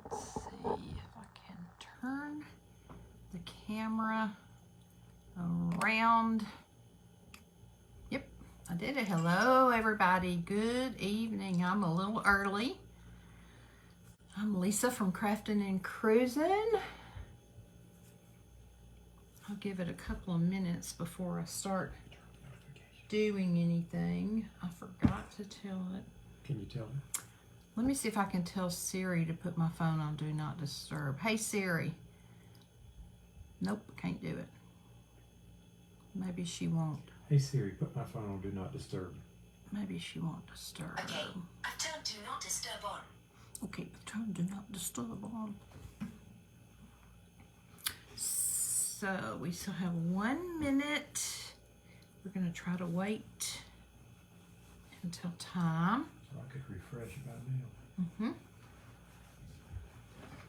let's see if I can turn the camera around. Yep, I did it. Hello, everybody. Good evening. I'm a little early. I'm Lisa from Crafting and Cruising. I'll give it a couple of minutes before I start doing anything. I forgot to tell it. Can you tell me? Let me see if I can tell Siri to put my phone on Do Not Disturb. Hey, Siri. Nope, can't do it. Maybe she won't. Hey Siri, put my phone on Do Not Disturb. Maybe she won't disturb. Okay, I've turned Do Not Disturb on. Okay, turn Do Not Disturb on. So we still have 1 minute. We're going to try to wait until time. So I could refresh about now.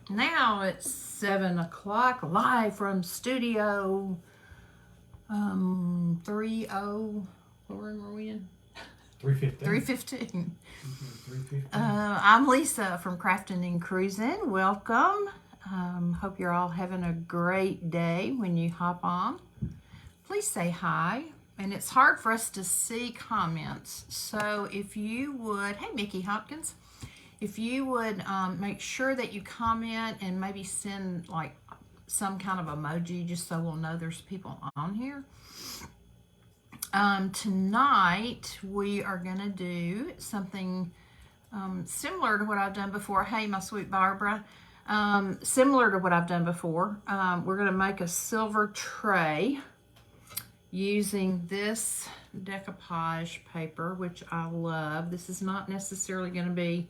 Now it's 7 o'clock, live from studio 30. What room are we in? 3:15. 315. 3:15. I'm Lisa from Crafting and Cruising. Welcome. Hope you're all having a great day when you hop on. Please say hi. And it's hard for us to see comments. So if you would, hey Mickey Hopkins, if you would make sure that you comment and maybe send like some kind of emoji just so we'll know there's people on here. Tonight we are going to do something similar to what I've done before. Hey, my sweet Barbara. Similar to what I've done before. We're going to make a silver tray using this decoupage paper, which I love. This is not necessarily going to be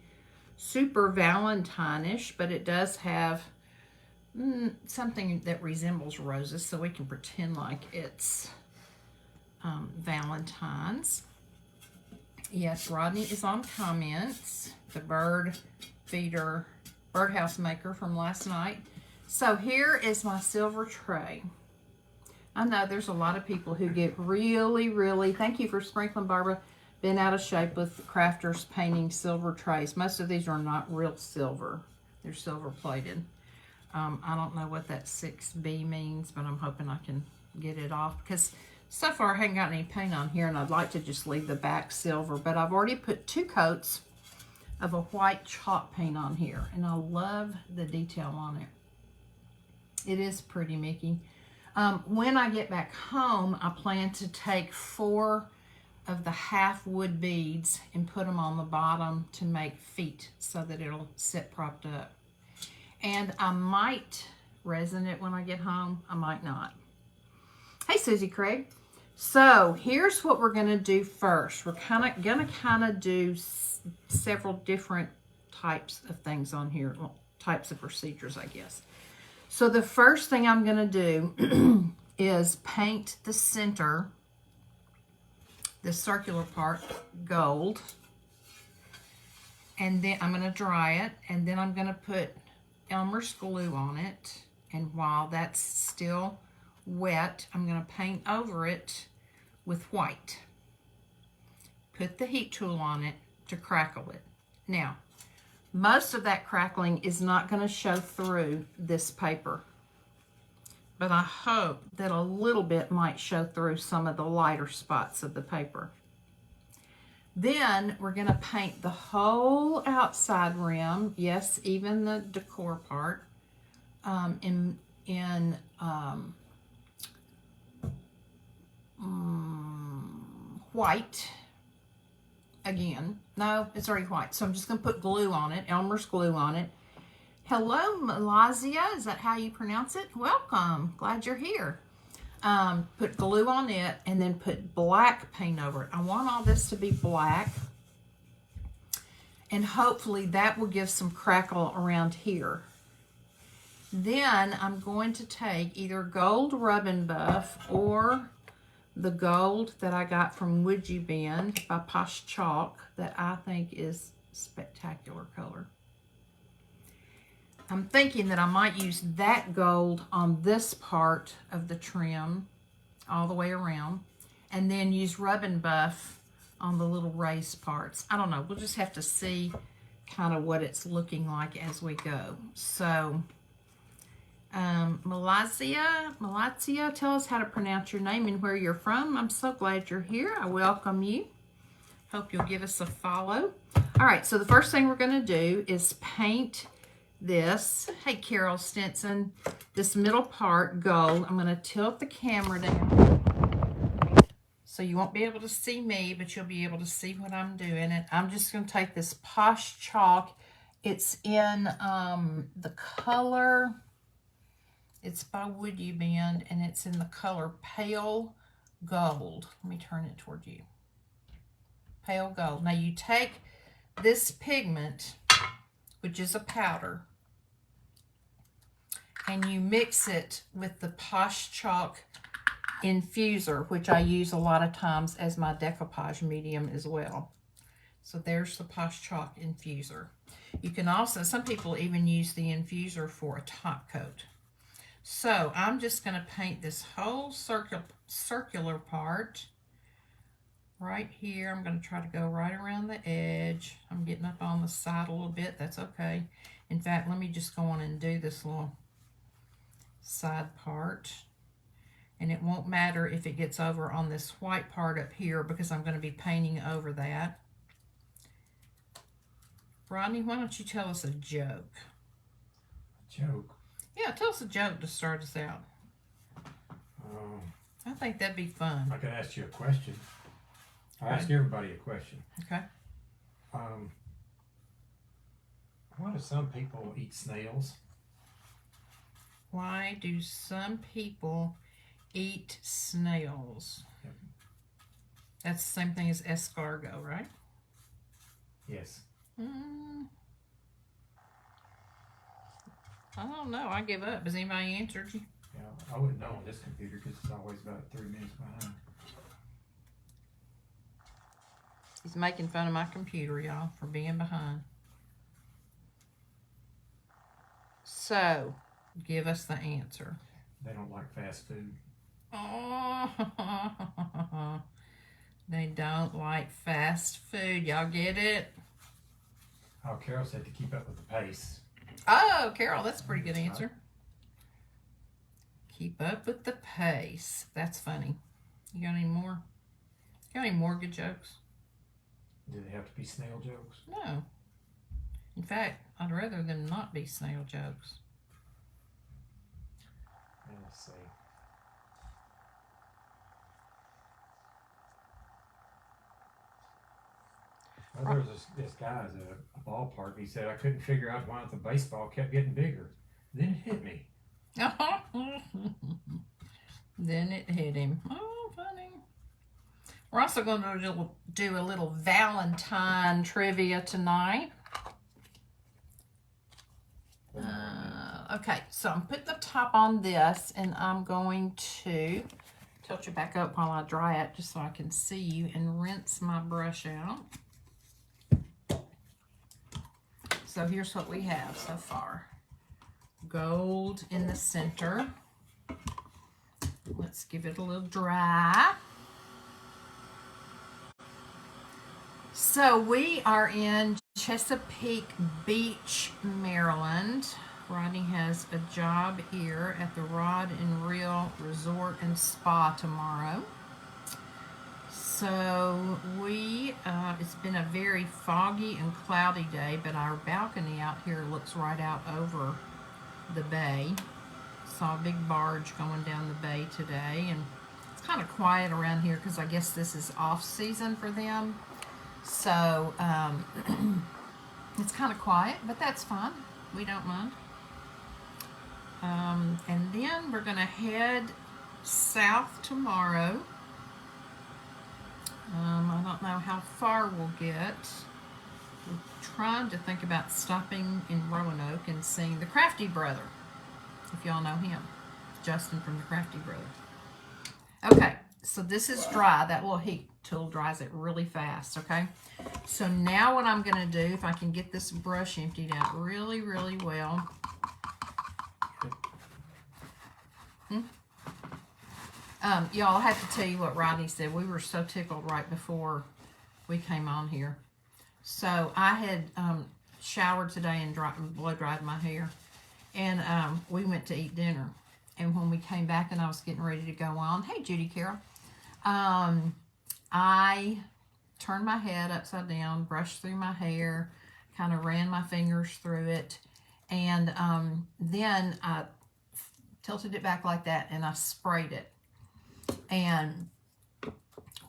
super Valentine-ish, but it does have something that resembles roses, so we can pretend like it's Valentine's. Yes, Rodney is on comments, the birdhouse maker from last night. So here is my silver tray. I know there's a lot of people who get really, thank you for sprinkling, Barbara, been out of shape with crafters painting silver trays. Most of these are not real silver. They're silver plated. I don't know what that 6B means, but I'm hoping I can get it off because so far I haven't got any paint on here and I'd like to just leave the back silver, but I've already put 2 coats of a white chalk paint on here and I love the detail on it. It is pretty, Mickey. When I get back home, I plan to take 4 of the half wood beads and put them on the bottom to make feet so that it'll sit propped up. And I might resin it when I get home. I might not. Hey, Susie Craig. So here's what we're going to do first. We're going to do several different types of things on here. Well, types of procedures, I guess. So the first thing I'm going to do is paint the center, the circular part, gold. And then I'm going to dry it. And then I'm going to put Elmer's glue on it. And while that's still wet, I'm going to paint over it with white. Put the heat tool on it to crackle it. Now, most of that crackling is not going to show through this paper, but I hope that a little bit might show through some of the lighter spots of the paper. Then we're going to paint the whole outside rim, yes, even the decor part, in white. Again, no, it's already white. So I'm just going to put glue on it, Elmer's glue on it. Hello, Malazia. Is that how you pronounce it? Welcome. Glad you're here. Put glue on it and then put black paint over it. I want all this to be black. And hopefully that will give some crackle around here. Then I'm going to take either gold Rub and Buff or the gold that I got from Would You Bend by Posh Chalk that I think is spectacular color. I'm thinking that I might use that gold on this part of the trim all the way around and then use Rub and Buff on the little raised parts. I don't know. We'll just have to see kind of what it's looking like as we go. So, Malazia, tell us how to pronounce your name and where you're from. I'm so glad you're here. I welcome you. Hope you'll give us a follow. All right, so the first thing we're going to do is paint this. Hey, Carol Stinson, this middle part gold. I'm going to tilt the camera down so you won't be able to see me, but you'll be able to see what I'm doing. And I'm just going to take this Posh chalk. It's in the color, it's by Would You Bend, and it's in the color Pale Gold. Let me turn it toward you. Pale Gold. Now you take this pigment, which is a powder, and you mix it with the Posh chalk infuser, which I use a lot of times as my decoupage medium as well. So there's the Posh chalk infuser. You can also, some people even use the infuser for a top coat. So I'm just going to paint this whole circular part right here. I'm going to try to go right around the edge. I'm getting up on the side a little bit. That's okay. In fact, let me just go on and do this little side part. And it won't matter if it gets over on this white part up here because I'm going to be painting over that. Rodney, why don't you tell us a joke? Joke? Yeah, tell us a joke to start us out. I think that'd be fun. I could ask you a question. I ask Okay. everybody a question. Okay. Why do some people eat snails? Why do some people eat snails? Yep. That's the same thing as escargot, right? Yes. I don't know. I give up. Has anybody answered you? Yeah, I wouldn't know on this computer because it's always about 3 minutes behind. He's making fun of my computer, y'all, for being behind. So, give us the answer. They don't like fast food. Oh, they don't like fast food. Y'all get it? Oh, Carol said to keep up with the pace. Oh, Carol, that's a pretty good answer. Keep up with the pace. That's funny. You got any more? Got any more good jokes? Do they have to be snail jokes? No. In fact, I'd rather them not be snail jokes. Let's see. Well, there was this guy at a ballpark. He said, I couldn't figure out why the baseball kept getting bigger. Then it hit me. Then it hit him. Oh, funny. We're also going to do a little Valentine trivia tonight. Okay, so I'm putting the top on this, and I'm going to tilt you back up while I dry it just so I can see you, and rinse my brush out. So here's what we have so far. Gold in the center. Let's give it a little dry. So we are in Chesapeake Beach, Maryland. Rodney has a job here at the Rod and Reel Resort and Spa tomorrow. So it's been a very foggy and cloudy day, but our balcony out here looks right out over the bay. Saw a big barge going down the bay today, and it's kind of quiet around here because I guess this is off season for them. So it's kind of quiet, but that's fine. We don't mind. And then we're going to head south tomorrow. I don't know how far we'll get. We're trying to think about stopping in Roanoke and seeing the Crafty Brother, if y'all know him. Justin from the Crafty Brother. Okay, so this is dry. That little heat tool dries it really fast, okay? So now what I'm going to do, if I can get this brush emptied out really, really well. Y'all, I have to tell you what Rodney said. We were so tickled right before we came on here. So I had showered today and blow dried my hair. And we went to eat dinner. And when we came back and I was getting ready to go on, hey, Judy Carroll, I turned my head upside down, brushed through my hair, kind of ran my fingers through it, and then I tilted it back like that and I sprayed it. And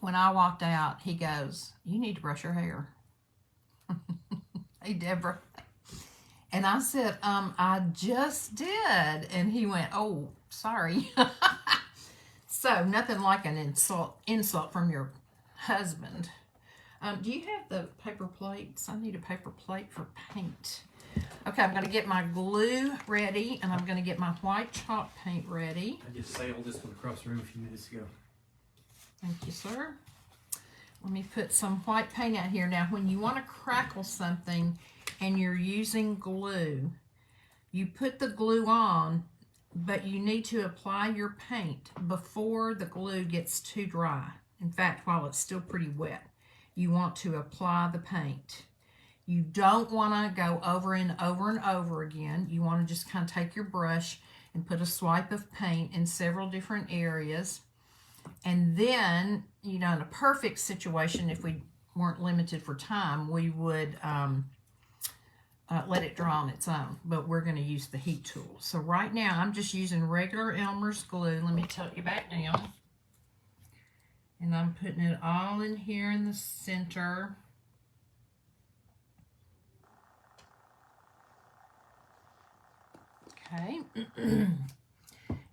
when I walked out, he goes, "You need to brush your hair." Hey, Deborah. And I said, I just did. And he went, "Oh, sorry." So nothing like an insult from your husband. Do you have the paper plates? I need a paper plate for paint. Okay, I'm going to get my glue ready, and I'm going to get my white chalk paint ready. I just sailed this one across the room a few minutes ago. Thank you, sir. Let me put some white paint out here. Now, when you want to crackle something and you're using glue, you put the glue on, but you need to apply your paint before the glue gets too dry. In fact, while it's still pretty wet, you want to apply the paint. You don't want to go over and over and over again. You want to just kind of take your brush and put a swipe of paint in several different areas. And then, you know, in a perfect situation, if we weren't limited for time, we would let it dry on its own. But we're going to use the heat tool. So right now, I'm just using regular Elmer's glue. Let me tilt you back down. And I'm putting it all in here in the center. Okay.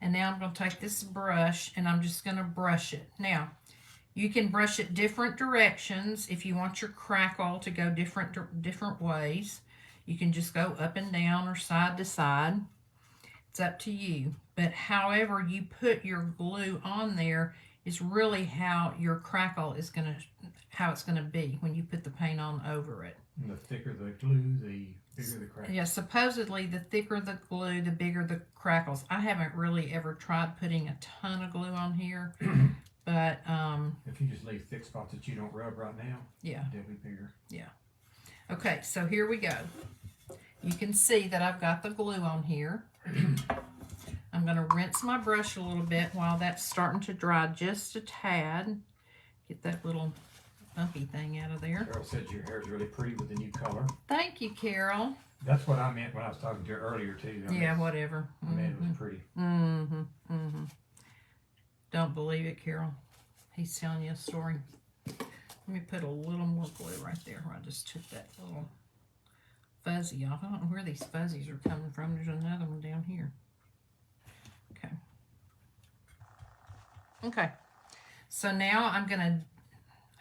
And now I'm going to take this brush and I'm just going to brush it. Now, you can brush it different directions if you want your crackle to go different ways. You can just go up and down or side to side. It's up to you. But however you put your glue on there is really how your crackle is going to, how it's going to be when you put the paint on over it. And the thicker the glue, the bigger the crackle. Yeah, supposedly the thicker the glue, the bigger the crackles. I haven't really ever tried putting a ton of glue on here, but if you just leave thick spots that you don't rub right now, yeah, they'll be bigger. Yeah. Okay, so here we go. You can see that I've got the glue on here. I'm going to rinse my brush a little bit while that's starting to dry just a tad. Get that little bumpy thing out of there. Carol said your hair is really pretty with the new color. Thank you, Carol. That's what I meant when I was talking to her earlier, too. Yeah, whatever. I mean, it was pretty. Don't believe it, Carol. He's telling you a story. Let me put a little more glue right there where I just took that little fuzzy off. I don't know where these fuzzies are coming from. There's another one down here. Okay. Okay. So now I'm going to,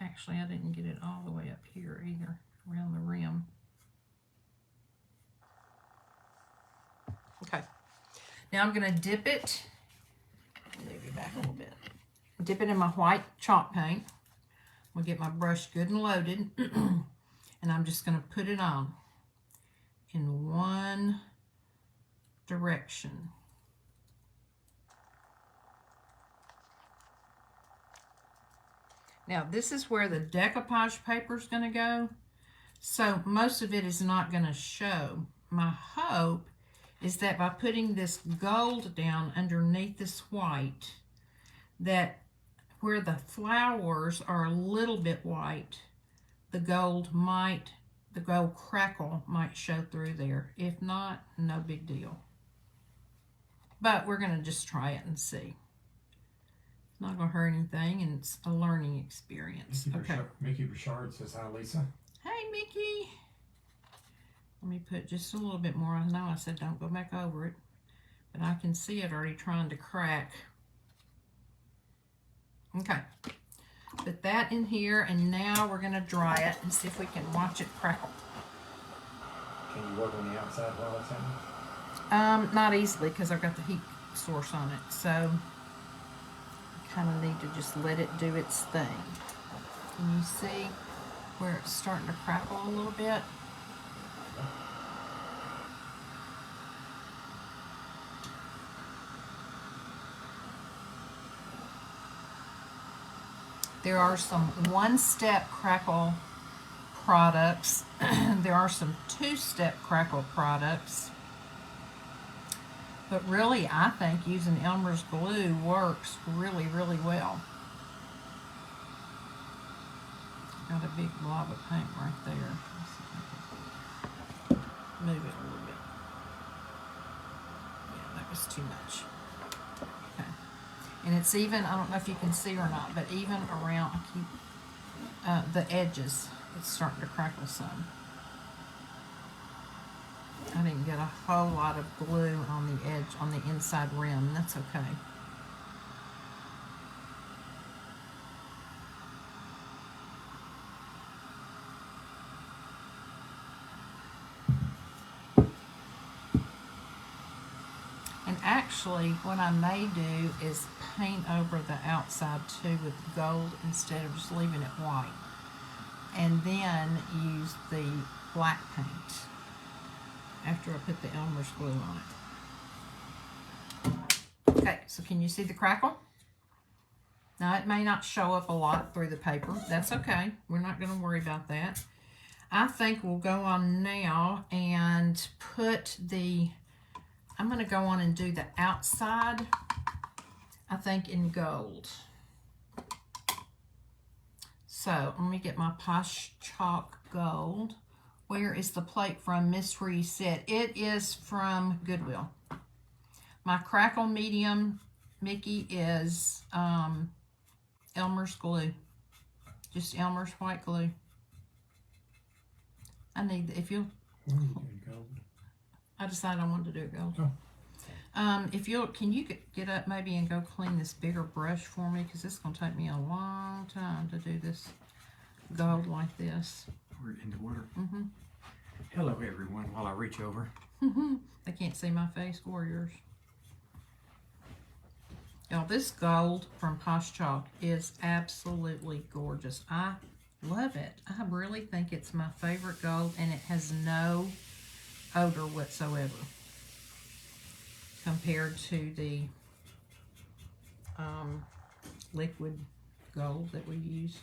actually I didn't get it all the way up here either, around the rim. Okay. Now I'm going to dip it, move it back a little bit, dip it in my white chalk paint. I'm going to get my brush good and loaded, and I'm just going to put it on in one direction. Now this is where the decoupage paper is going to go, so most of it is not going to show. My hope is that by putting this gold down underneath this white, that where the flowers are a little bit white, the gold crackle might show through there. If not, no big deal. But we're going to just try it and see. It's not going to hurt anything, and it's a learning experience. Okay. Mickey Richard says, "Hi, Lisa." Hey, Mickey. Let me put just a little bit more. I know I said don't go back over it, but I can see it already trying to crack. Okay. Put that in here, and now we're going to dry it and see if we can watch it crackle. Can you work on the outside while it's happening? Not easily because I've got the heat source on it, so I kind of need to just let it do its thing. Can you see where it's starting to crackle a little bit? There are some one-step crackle products. There are some two-step crackle products. But really, I think using Elmer's glue works really, really well. Got a big blob of paint right there. Let's see if I can move it a little bit. Yeah, that was too much. Okay. And it's even, I don't know if you can see or not, but even around, I keep the edges, it's starting to crackle some. I didn't get a whole lot of glue on the edge, on the inside rim. That's okay. And actually, what I may do is paint over the outside too with gold instead of just leaving it white. And then use the black paint after I put the Elmer's glue on it. Okay, so can you see the crackle? Now it may not show up a lot through the paper. That's okay. We're not going to worry about that. I think we'll go on now and put the, I'm going to go on and do the outside, I think in gold. So let me get my Posh Chalk Gold. Where is the plate from, Miss Reset? It is from Goodwill. My Crackle Medium, Mickey, is Elmer's glue. Just Elmer's white glue. I need, if you'll... What are you doing, gold? I decided I wanted to do it gold. Oh. If you'll, can you get up maybe and go clean this bigger brush for me? Because it's going to take me a long time to do this gold like this. We're into water. Mm-hmm. Hello, everyone, while I reach over. They can't see my face or yours. Y'all, this gold from Posh Chalk is absolutely gorgeous. I love it. I really think it's my favorite gold, and it has no odor whatsoever compared to the liquid gold that we use.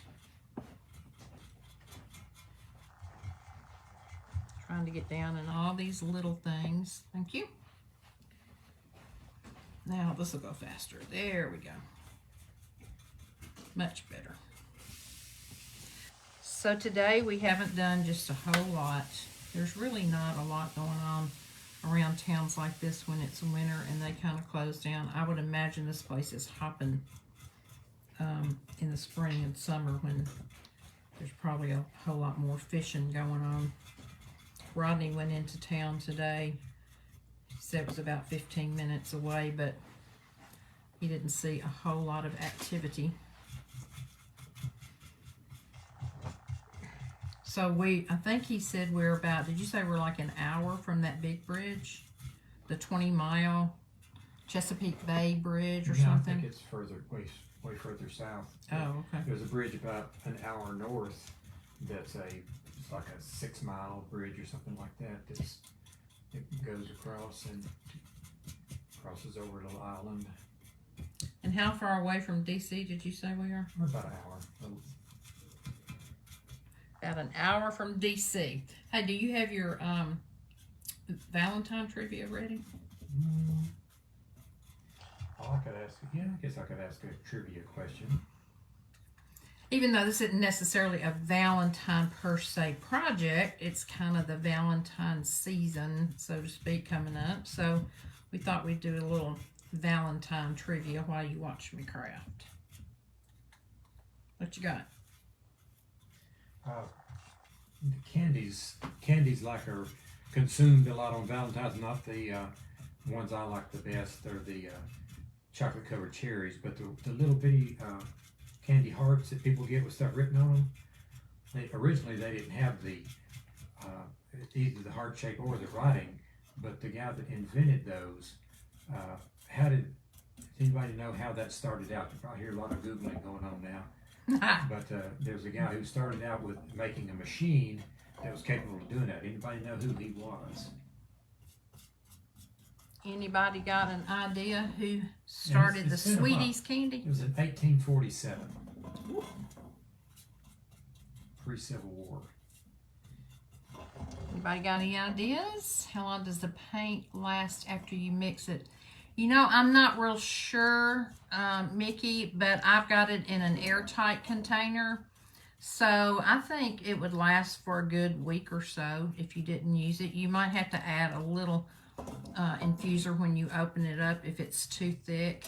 Trying to get down in all these little things. Thank you. Now this will go faster. There we go. Much better. So today we haven't done just a whole lot. There's really not a lot going on around towns like this when it's winter and they kind of close down. I would imagine this place is hopping in the spring and summer when there's probably a whole lot more fishing going on. Rodney went into town today. He said it was about 15 minutes away, but he didn't see a whole lot of activity. So I think he said we're about, did you say we're like an hour from that big bridge? The 20-mile Chesapeake Bay Bridge or something? I think it's further, way further south. Oh, okay. There's a bridge about an hour north that's it's like a 6-mile bridge or something like that. It goes across and crosses over a little island. And how far away from DC did you say we are? We're about an hour. About an hour from DC. Hey, do you have your Valentine trivia ready? I could ask, I guess I could ask a trivia question. Even though this isn't necessarily a Valentine per se project, it's kind of the Valentine season, so to speak, coming up. So we thought we'd do a little Valentine trivia while you watch me craft. What you got? Candies like are consumed a lot on Valentine's. Not the ones I like the best. They're the chocolate covered cherries, but the little bitty candy hearts that people get with stuff written on them. Originally they didn't have either the heart shape or the writing, but the guy that invented those, does anybody know how that started out? You probably hear a lot of Googling going on now. But there's a guy who started out with making a machine that was capable of doing that. Anybody know who he was? Anybody got an idea who started the Sweeties candy? It was in 1847. Pre-Civil War. Anybody got any ideas? How long does the paint last after you mix it? You know, I'm not real sure, Mickey, but I've got it in an airtight container. So I think it would last for a good week or so if you didn't use it. You might have to add a little infuser when you open it up if it's too thick.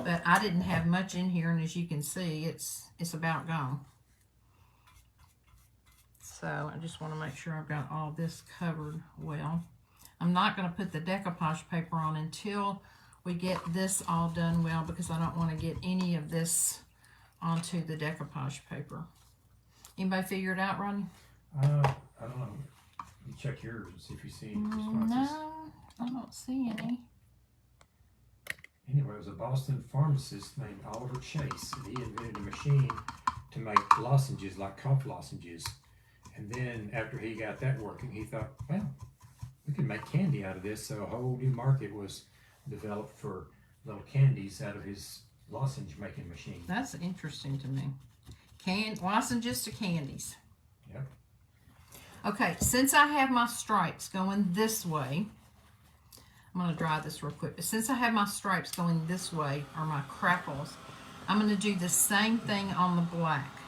But I didn't have much in here, and as you can see, it's about gone. So I just want to make sure I've got all this covered well. I'm not going to put the decoupage paper on until we get this all done well, because I don't want to get any of this onto the decoupage paper. Anybody figure it out, Rodney? I don't know. You check yours and see if you see any responses. No, I don't see any. Anyway, it was a Boston pharmacist named Oliver Chase, and he invented a machine to make lozenges, like cough lozenges. And then after he got that working, he thought, well, we can make candy out of this. So a whole new market was developed for little candies out of his lozenge making machine. That's interesting to me. Lozenges to candies. Yep. Okay, since I have my stripes going this way, I'm going to dry this real quick. But since I have my stripes going this way, or my crackles, I'm going to do the same thing on the black.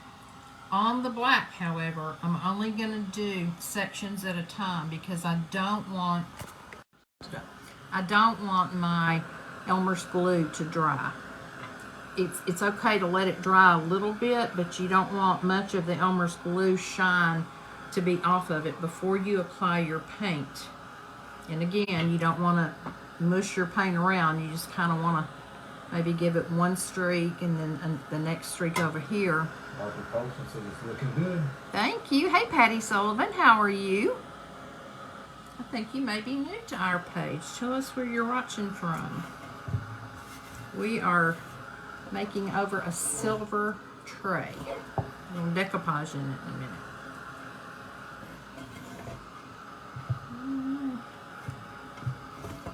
On the black, however, I'm only going to do sections at a time, because I don't want my Elmer's glue to dry. It's okay to let it dry a little bit, but you don't want much of the Elmer's glue shine to be off of it before you apply your paint. And again, you don't want to mush your paint around. You just kind of want to maybe give it one streak and then the next streak over here. Martha Colson said it's looking good. Thank you. Hey, Patty Sullivan, how are you? I think you may be new to our page. Tell us where you're watching from. We are making over a silver tray. We'll decoupage in it in a minute.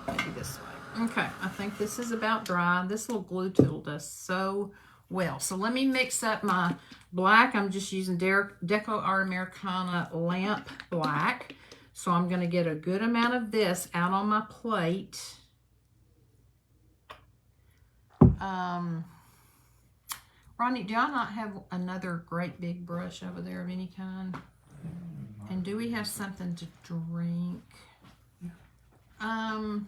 Maybe this way. Okay, I think this is about dry. This little glue tool does so well. So let me mix up my black. I'm just using Deco Art Americana Lamp Black. So I'm going to get a good amount of this out on my plate. Ronnie, do I not have another great big brush over there of any kind? And do we have something to drink? I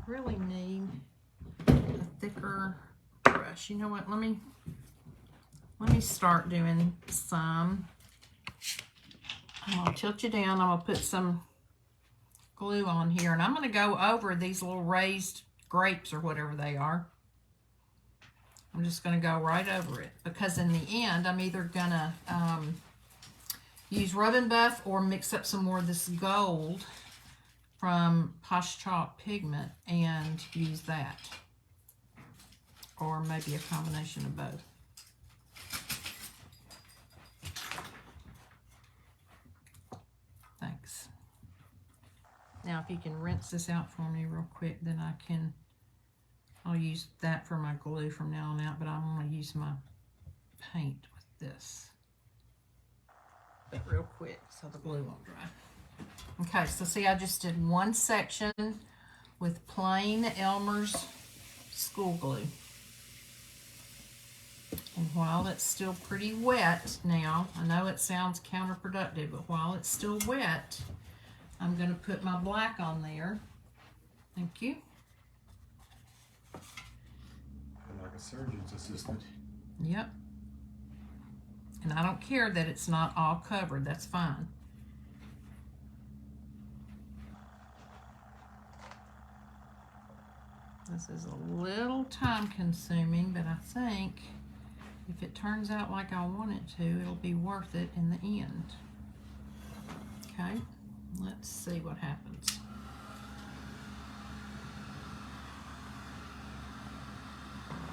really need a thicker brush. You know what? Let me start doing some. I'm gonna tilt you down. I'm gonna put some glue on here, and I'm gonna go over these little raised grapes or whatever they are. I'm just gonna go right over it, because in the end, I'm either gonna use Rub and Buff or mix up some more of this gold from Posh Chalk Pigment and use that. Or maybe a combination of both. Thanks. Now, if you can rinse this out for me real quick, then I'll use that for my glue from now on out, but I'm going to use my paint with this. But real quick, so the glue won't dry. Okay, so see, I just did one section with plain Elmer's school glue. And while it's still pretty wet now, I know it sounds counterproductive, but while it's still wet, I'm going to put my black on there. Thank you. Like a surgeon's assistant. Yep. And I don't care that it's not all covered. That's fine. This is a little time consuming, but I think if it turns out like I want it to, it'll be worth it in the end. Okay, let's see what happens.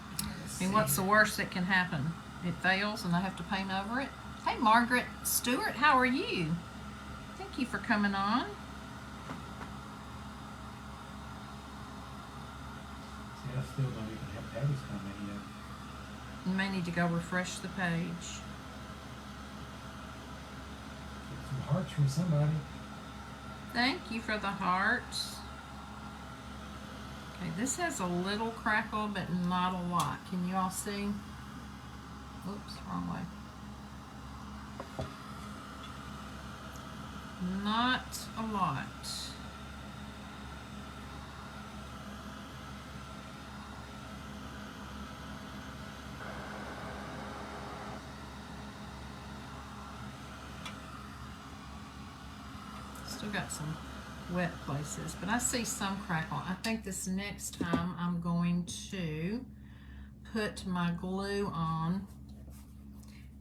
I mean, what's the worst that can happen? It fails and I have to paint over it. Hey, Margaret Stewart, how are you? Thank you for coming on. See, I still don't even have Patty's comment yet. You may need to go refresh the page. hearts from somebody. Thank you for the hearts. Okay, this has a little crackle, but not a lot. Can you all see? Oops, wrong way. Not a lot. Still got some wet places, but I see some crackle. I think this next time I'm going to put my glue on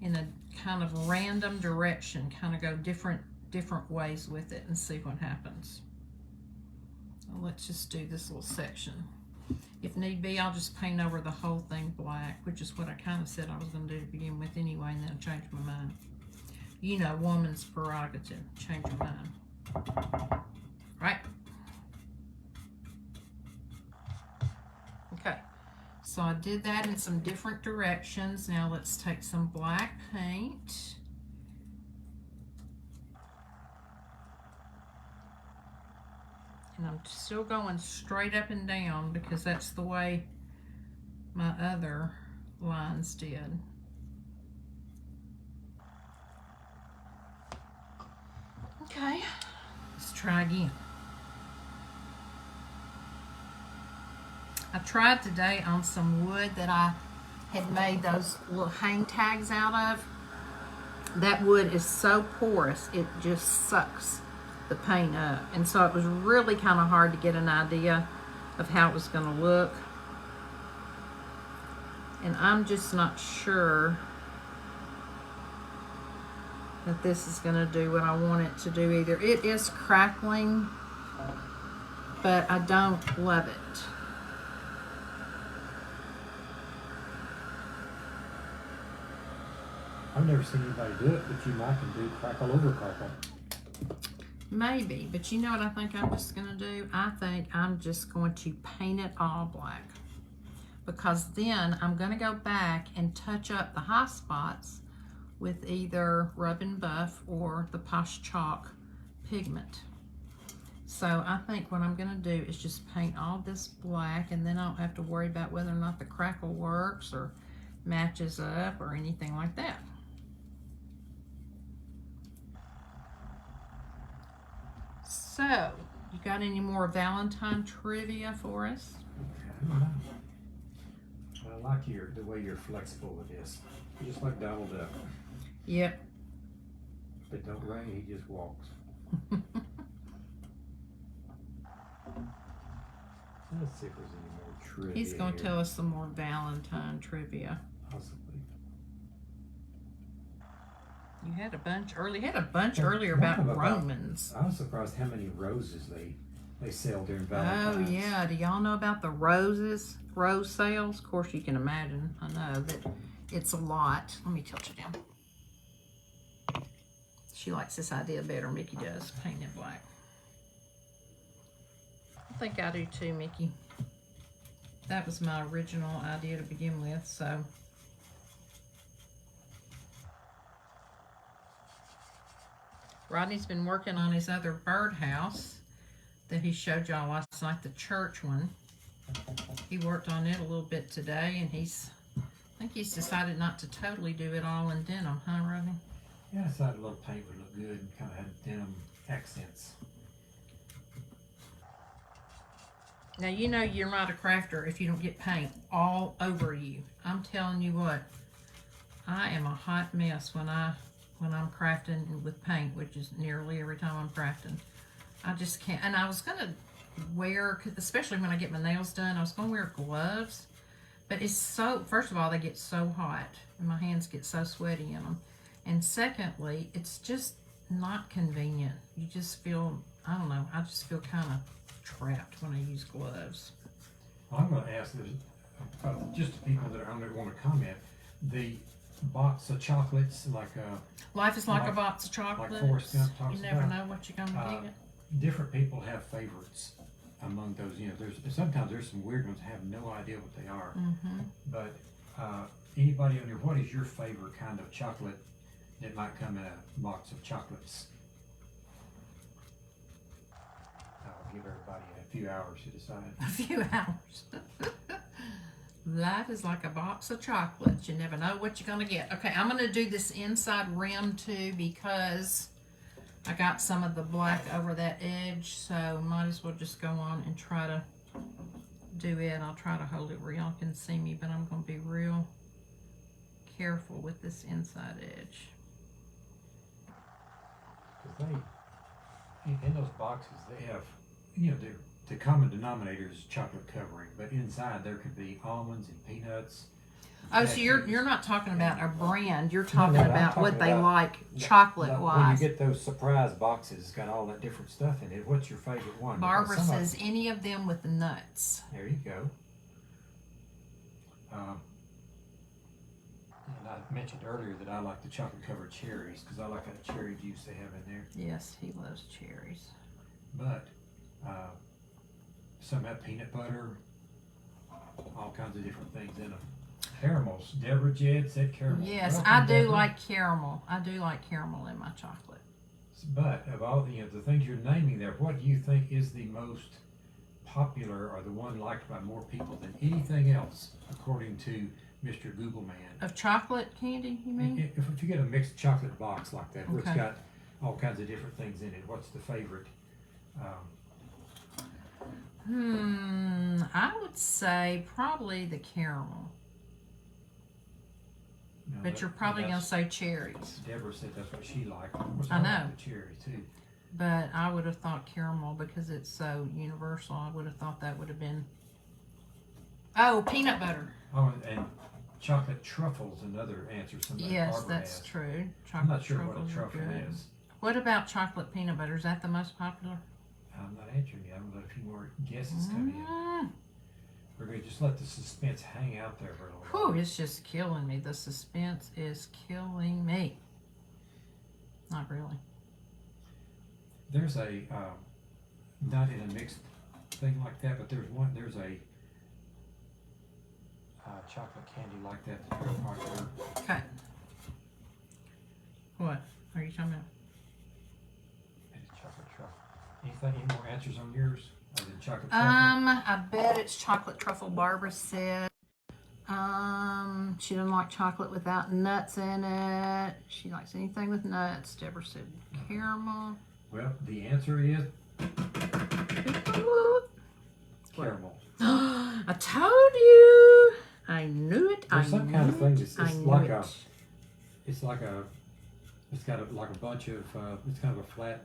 in a kind of random direction, kind of go different ways with it and see what happens. So let's just do this little section. If need be, I'll just paint over the whole thing black, which is what I kind of said I was going to do to begin with anyway, and then I changed my mind. You know, woman's prerogative, change your mind. Right? Okay, so I did that in some different directions. Now let's take some black paint. And I'm still going straight up and down because that's the way my other lines did. Okay, let's try again. I tried today on some wood that I had made those little hang tags out of. That wood is so porous, it just sucks the paint up. And so it was really kind of hard to get an idea of how it was going to look. And I'm just not sure that this is going to do what I want it to do either. It is crackling, but I don't love it. I've never seen anybody do it, but you might can do crackle over crackle. Maybe, but you know what I think I'm just going to do? I think I'm just going to paint it all black. Because then I'm going to go back and touch up the high spots with either Rub and Buff or the Posh Chalk pigment. So I think what I'm going to do is just paint all this black, and then I don't have to worry about whether or not the crackle works or matches up or anything like that. So, you got any more Valentine trivia for us? I don't know. I like the way you're flexible with this. You're just like Donald Duck. Yep. If it don't rain, he just walks. Let's see if there's any more trivia. He's going to here. tell us some more Valentine trivia. Possibly. You had a bunch earlier about Romans. I was surprised how many roses they sell during Valentine's. Oh yeah, do y'all know about the rose sales? Of course you can imagine. I know that it's a lot. Let me tilt you down. She likes this idea better, Mickey does, paint it black. I think I do too, Mickey. That was my original idea to begin with, so. Rodney's been working on his other birdhouse that he showed y'all last night, the church one. He worked on it a little bit today, and I think he's decided not to totally do it all in denim, huh, Rodney? Yeah, I decided a little paint would look good and kind of had denim accents. Now, you know you're not a crafter if you don't get paint all over you. I'm telling you what, I am a hot mess when I'm crafting with paint, which is nearly every time I'm crafting. I just can't. And I was going to wear, especially when I get my nails done, I was going to wear gloves. But it's so, first of all, they get so hot and my hands get so sweaty in them. And secondly, it's just not convenient. You just feel, I don't know, I just feel kind of trapped when I use gloves. Well, I'm going to ask this, just the people that are on there want to comment. The box of chocolates, like life is like a box of chocolate. like Forrest Gump talks You never about. know what you're going to get. Different people have favorites among those. You know, sometimes there's some weird ones. I have no idea what they are. Mm-hmm. But anybody on there, what is your favorite kind of chocolate that might come in a box of chocolates? give everybody a few hours to decide. A few hours. Life is like a box of chocolates. You never know what you're going to get. Okay, I'm going to do this inside rim too because I got some of the black over that edge. So might as well just go on and try to do it. I'll try to hold it where y'all can see me, but I'm going to be real careful with this inside edge. Because in those boxes, they have, you know, the common denominator is chocolate covering, but inside there could be almonds and peanuts. Oh, so you're not talking about a brand. You're talking No, I'm about talking what they about like chocolate When you wise. get those surprise boxes, it's got all that different stuff in it. What's your favorite one? Barbara Because some of says any of them with the nuts. There you go. And I mentioned earlier that I like the chocolate covered cherries because I like that cherry juice they have in there. Yes, he loves cherries. But some have peanut butter, all kinds of different things in them. Caramels. Deborah Jed said caramel. Yes, Welcome, I do Deborah. like caramel. I do like caramel in my chocolate. But of all the things you're naming there, what do you think is the most popular or the one liked by more people than anything else, according to Mr. Google Man? Of chocolate candy, you mean? If you get a mixed chocolate box like that, where Okay. it's got all kinds of different things in it, what's the favorite? I would say probably the caramel. No, But you're probably going to that's- say cherries. Deborah said that's what she liked. I know. Like the cherry too. But I would have thought caramel because it's so universal. I would have thought that would have been. Oh, peanut butter. Oh, and chocolate truffles, another answer somebody Yes, Barbara that's asked. true. Chocolate I'm not sure what truffles a are truffle good. is. What about chocolate peanut butter? Is that the most popular? I'm not answering yet. I'm going to let a few more guesses come in. Mm. We're going to just let the suspense hang out there for a little Whew, while. it's just killing me. The suspense is killing me. Not really. There's a, not in a mixed thing like that, but there's a chocolate candy like that that's real popular. Okay. What are you talking about? It's chocolate truffle. Any more answers on yours? Other than chocolate truffle? I bet it's chocolate truffle. Barbara said. She doesn't like chocolate without nuts in it. She likes anything with nuts. Deborah said caramel. Well, the answer is caramel. I told you. I knew it. There's some kind of thing that's I it's knew like it. it's got like a bunch of it's kind of a flat.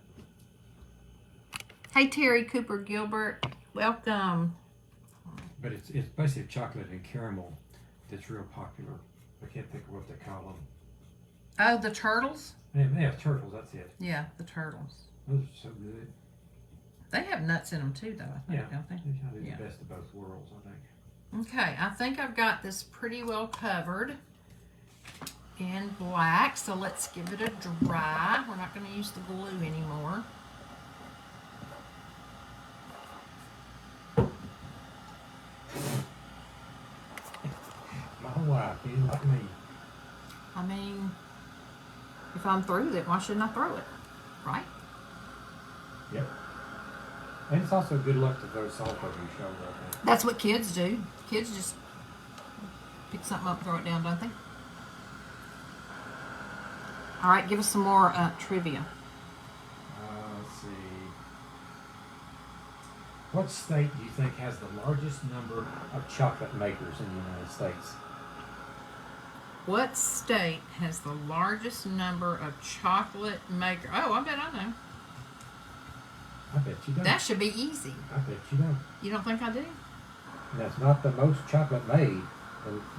Hey Terry Cooper Gilbert, welcome. But it's basically chocolate and caramel that's real popular. I can't think of what they call them. Oh, the turtles? They have turtles. That's it. Yeah, the turtles. Those are so good. They have nuts in them too, though. I think, Yeah, don't they? they kind of do Yeah. the best of both worlds, I think. Okay, I think I've got this pretty well covered in black. So let's give it a dry. We're not going to use the glue anymore. My wife, he's like me. I mean, if I'm through with it, why shouldn't I throw it? Right? Yep. And it's also good luck to throw salt over your shoulder, I think. That's what kids do. Kids just pick something up, throw it down, don't they? All right, give us some more trivia. Let's see. What state do you think has the largest number of chocolate makers in the United States? What state has the largest number of chocolate makers? Oh, I bet I know. I bet you don't. That should be easy. I bet you don't. You don't think I do? That's not the most chocolate made,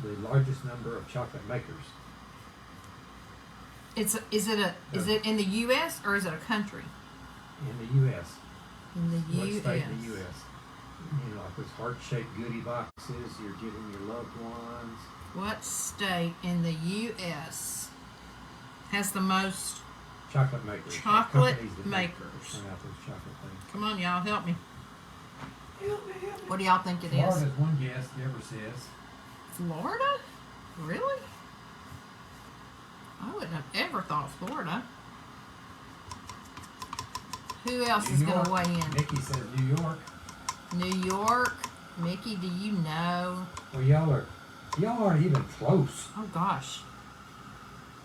the largest number of chocolate makers. Is it in the U.S. or is it a country? In the U.S. In the What U.S. state in the U.S.? You know, like those heart-shaped goodie boxes you're giving your loved ones. What state in the U.S. has the most Chocolate makers. chocolate Companies that makers? turn out those chocolate things. Come on, y'all, help me. Help me. What do y'all think it is? Florida's one guess, Deborah says. Florida? Really? I wouldn't have ever thought Florida. Who else New is York. going to weigh in? Nikki says New York. New York. Mickey, do you know? Well, y'all aren't even close. Oh, gosh.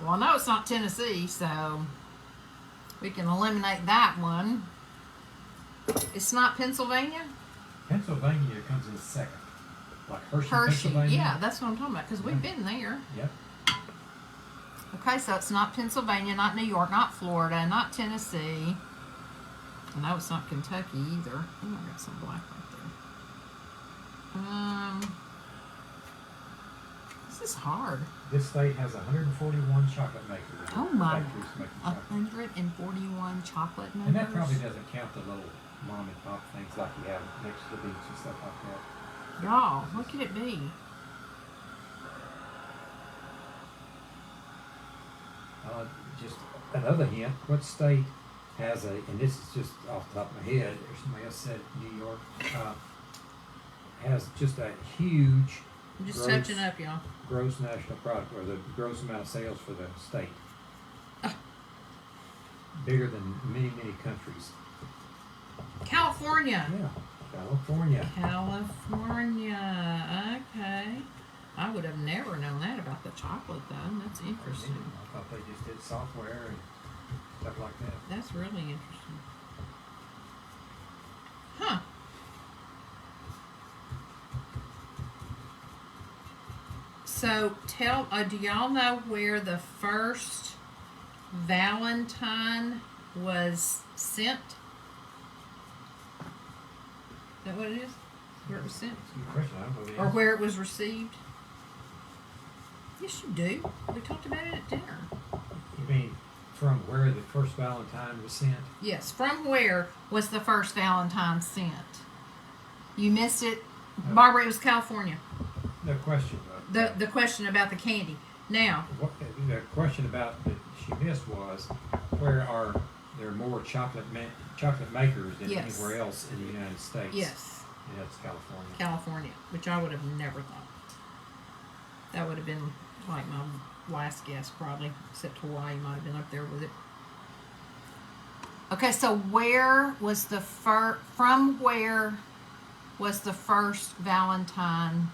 Well, I know it's not Tennessee, so we can eliminate that one. It's not Pennsylvania? Pennsylvania comes in second. Like Hershey, Hershey. Pennsylvania. Yeah, that's what I'm talking about, because we've been there. Yep. Okay, so it's not Pennsylvania, not New York, not Florida, not Tennessee. I know it's not Kentucky either. Oh, I got some black right there. This is hard. This state has 141 chocolate makers. Oh my, Factories making chocolate. 141 chocolate makers. And that probably doesn't count the little mom and pop things like you have next to the beach and stuff like that. Y'all, what could it be? Just another hint, what state has and this is just off the top of my head, or somebody else said New York, has just a huge I'm just gross- touching up, y'all. gross national product, or the gross amount of sales for the state. Bigger than many, many countries. California. Yeah, California. California. Okay. I would have never known that about the chocolate, though. That's interesting. I thought they just did software and stuff like that. That's really interesting. Huh. So do y'all know where the first Valentine was sent? Is that what it is? Where it was sent? That's a good question. I don't know the Or answer. where it was received? Yes, you do. We talked about it at dinner. You mean from where the first Valentine was sent? Yes, from where was the first Valentine sent? You missed it. Barbara, it was California. No question. The question about the candy. Now, The question about that she missed was, where are there more chocolate makers than Yes. anywhere else in the United States? yes, And that's California. California, which I would have never thought. That would have been like my last guess, probably, except Hawaii might have been up there with it. Okay, so where was the from where was the first Valentine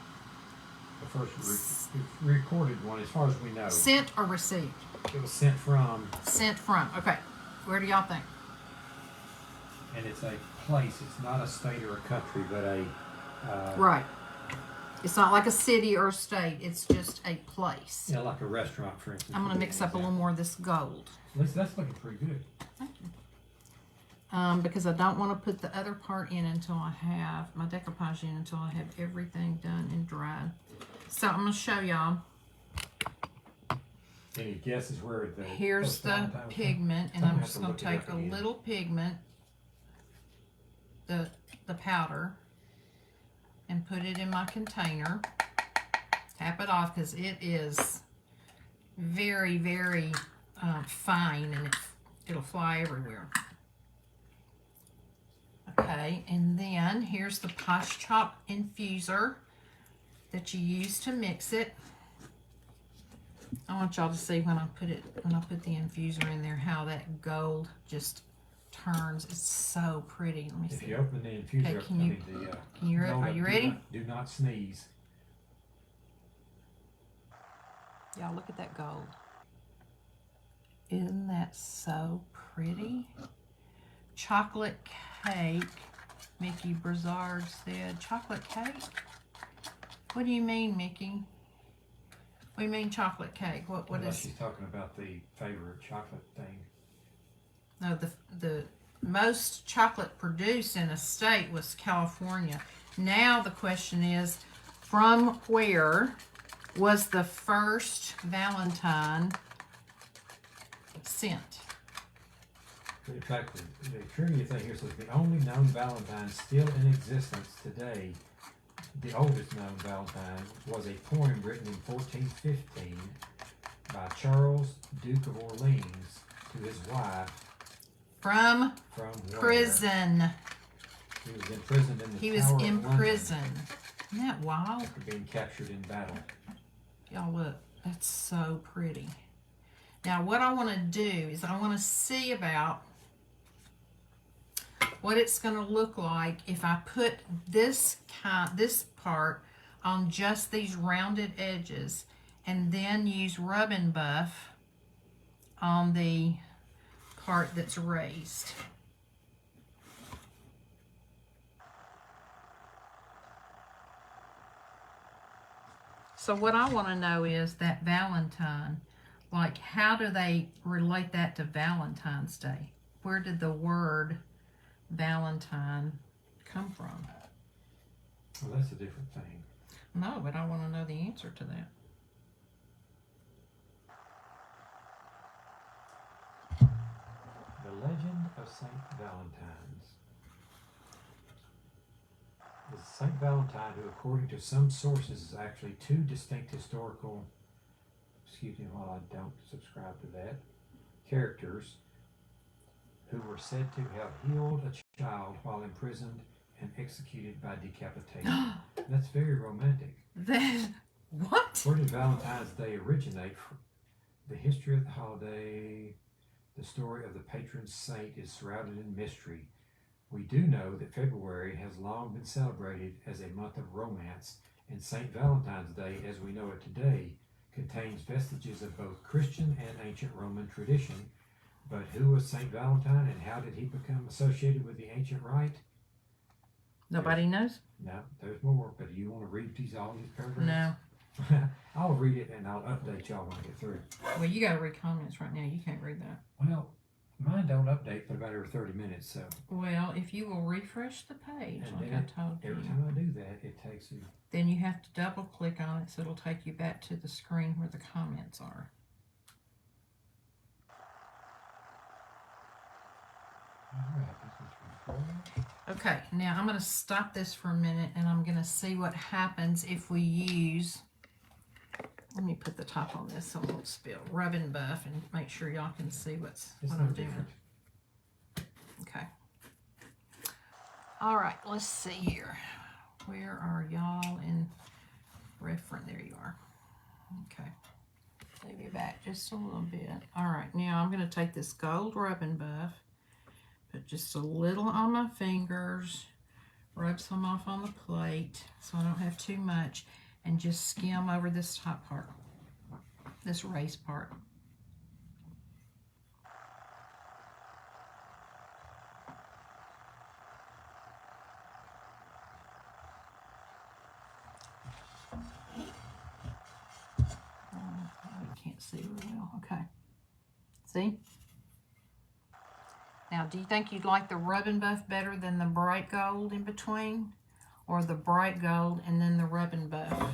The first recorded one, as far as we know. sent or received? It was sent from, Sent from. Okay, where do y'all think? and it's a place. It's not a state or a country, but a Right. It's not like a city or a state. It's just a place. you know, like a restaurant, for instance. I'm going would to be mix an up a little example. more of this gold. That's looking pretty good. Because I don't want to put the other part in until I have my decoupage in, until I have everything done and dried. So I'm going to show y'all. Any guesses where the Here's first the Valentine was from? pigment, and I'm I'm gonna just have to going to look it take up a again. little pigment, the powder, and put it in my container. Tap it off because it is very, very fine, and it'll fly everywhere. Okay, and then here's the Posh Chop infuser that you use to mix it. I want y'all to see when I put the infuser in there, how that gold just turns. It's so pretty. Let me If see. you open the infuser, Okay, up, can you- note are of you do ready? do not sneeze. Y'all look at that gold. Isn't that so pretty? Chocolate cake. Mickey Brazard said, chocolate cake? What do you mean, Mickey? What do you mean chocolate cake? What Unless is... she's talking about the favorite chocolate thing. No, the most chocolate produced in a state was California. Now the question is, from where was the first Valentine sent? In fact, the trivia thing here says the only known Valentine still in existence today, the oldest known Valentine, was a poem written in 1415 by Charles, Duke of Orleans, to his wife From from where? prison. He was imprisoned in the He was Tower of in London prison. Isn't that wild? after being captured in battle. Y'all look, that's so pretty. Now what I want to do is I want to see about what it's going to look like if I put this part on just these rounded edges and then use Rub and Buff on the part that's raised. So what I want to know is that Valentine, like how do they relate that to Valentine's Day? Where did the word Valentine come from? Well, that's a different thing. No, but I want to know the answer to that. The legend of Saint Valentine's. Is Saint Valentine, who according to some sources is actually two distinct historical, excuse me while I don't subscribe to that, characters who were said to have healed a child while imprisoned and executed by decapitation. That's very romantic. What? Where did Valentine's Day originate from? The history of the holiday, the story of the patron saint is shrouded in mystery. We do know that February has long been celebrated as a month of romance, and St. Valentine's Day, as we know it today, contains vestiges of both Christian and ancient Roman tradition. But who was St. Valentine and how did he become associated with the ancient rite? Nobody knows? No, there's more, but do you want to read all these paragraphs? No. I'll read it and I'll update y'all when I get through. Well, you got to read comments right now. You can't read that. Well, mine don't update for about every 30 minutes, so. Well, if you will refresh the page, And like then I told you, every time I do that, it takes you. then you have to double click on it so it'll take you back to the screen where the comments are. All right, this is recording. Okay, now I'm going to stop this for a minute and I'm going to see what happens if we use, let me put the top on this so it won't spill, Rub and Buff, and make sure y'all can see what It's I'm no doing. different. Okay. All right, let's see here. Where are y'all in reference? There you are. Okay. Leave you back just a little bit. All right, now I'm going to take this gold Rub and Buff, put just a little on my fingers, rub some off on the plate so I don't have too much, and just skim over this top part, this raised part. I can't see very well. Okay. See? Now, do you think you'd like the Rub and Buff better than the bright gold in between? Or the bright gold and then the Rub and Buff?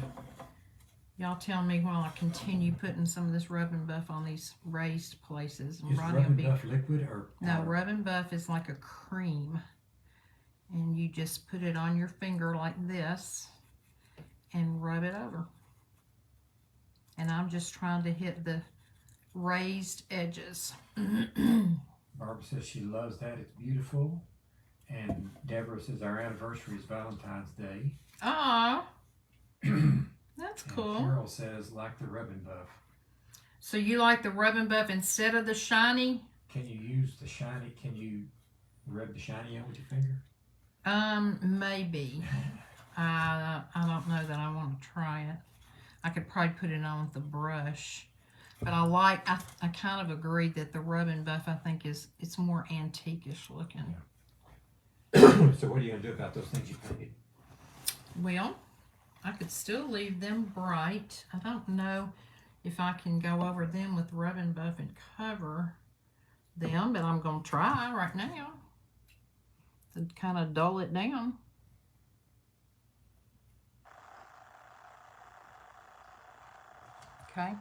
Y'all tell me while I continue putting some of this Rub and Buff on these raised places. Is Rub and Buff liquid or No, powder? Rub and Buff is like a cream. And you just put it on your finger like this and rub it over. And I'm just trying to hit the raised edges. Barbara says she loves that. It's beautiful. And Deborah says our anniversary is Valentine's Day. Oh, that's And cool. Carol says like the Rub and Buff. So you like the Rub and Buff instead of the shiny? Can you use the shiny? Can you rub the shiny on with your finger? Maybe. I don't know that I want to try it. I could probably put it on with the brush. But I kind of agree that the Rub and Buff, I think, it's more antique-ish looking. Yeah. So what are you going to do about those things you painted? Well, I could still leave them bright. I don't know if I can go over them with Rub and Buff and cover them, but I'm going to try right now to kind of dull it down. Okay.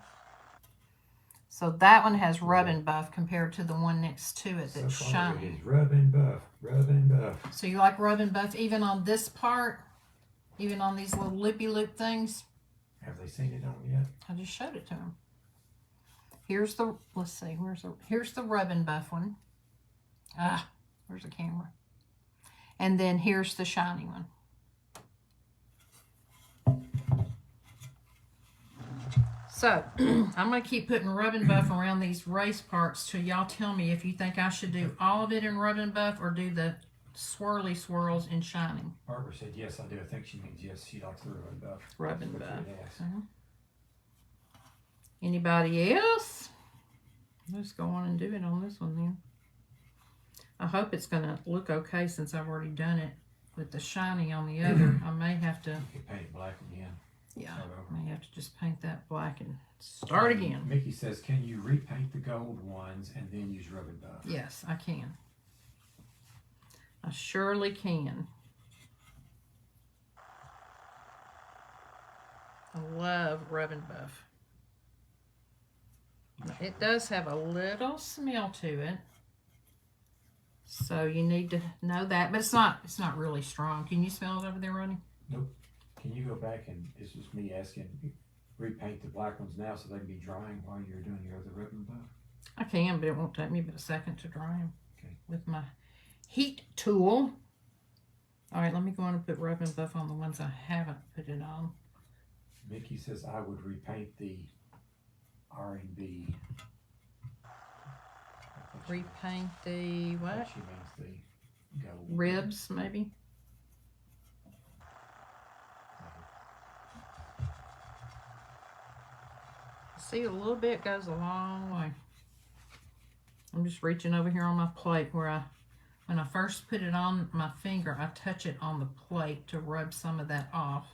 So that one has Rub and Buff compared to the one next to it that's So far shiny. it is Rub and Buff, Rub and Buff. So you like Rub and Buff even on this part? Even on these little loopy-loop things? Have they seen it on yet? I just showed it to them. Here's the, let's see, here's the Rub and Buff one. Where's the camera? And then here's the shiny one. So, I'm going to keep putting Rub and Buff around these raised parts till y'all tell me if you think I should do all of it in Rub and Buff or do the swirly swirls and shining. Barbara said, yes, I do. I think she means yes, she likes the rub and buff. Rub and That's what buff. she had asked. Anybody else? Let's go on and do it on this one then. I hope it's going to look okay since I've already done it with the shiny on the other. I may have to, You can paint it black again. yeah, Start over. I may have to just paint that black and start again. Mickey says, can you repaint the gold ones and then use rub and buff? Yes, I can. I surely can. I love rub and buff. It does have a little smell to it, so you need to know that. But it's not really strong. Can you smell it over there, Ronnie? Nope. Can you go back and, this is me asking, repaint the black ones now so they can be drying while you're doing your other rub and buff? I can, but it won't take me but a second to dry them. Okay. With my heat tool. All right, let me go on and put rub and buff on the ones I haven't put it on. Mickey says I would repaint the R&B. Repaint the I what? think she means the gold. Ribs, maybe? See, a little bit goes a long way. I'm just reaching over here on my plate where when I first put it on my finger, I touch it on the plate to rub some of that off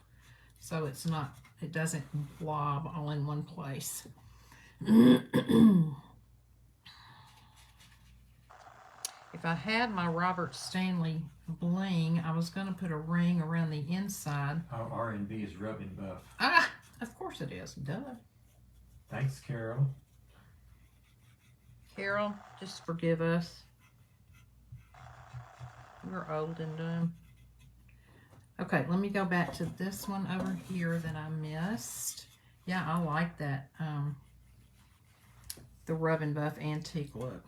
so it doesn't blob all in one place. If I had my Robert Stanley bling, I was going to put a ring around the inside. Our R&B is rub and buff. Ah, of course it is. Duh. Thanks, Carol. Carol, just forgive us. We're old and dumb. Okay, let me go back to this one over here that I missed. Yeah, I like that. The rub and buff antique look.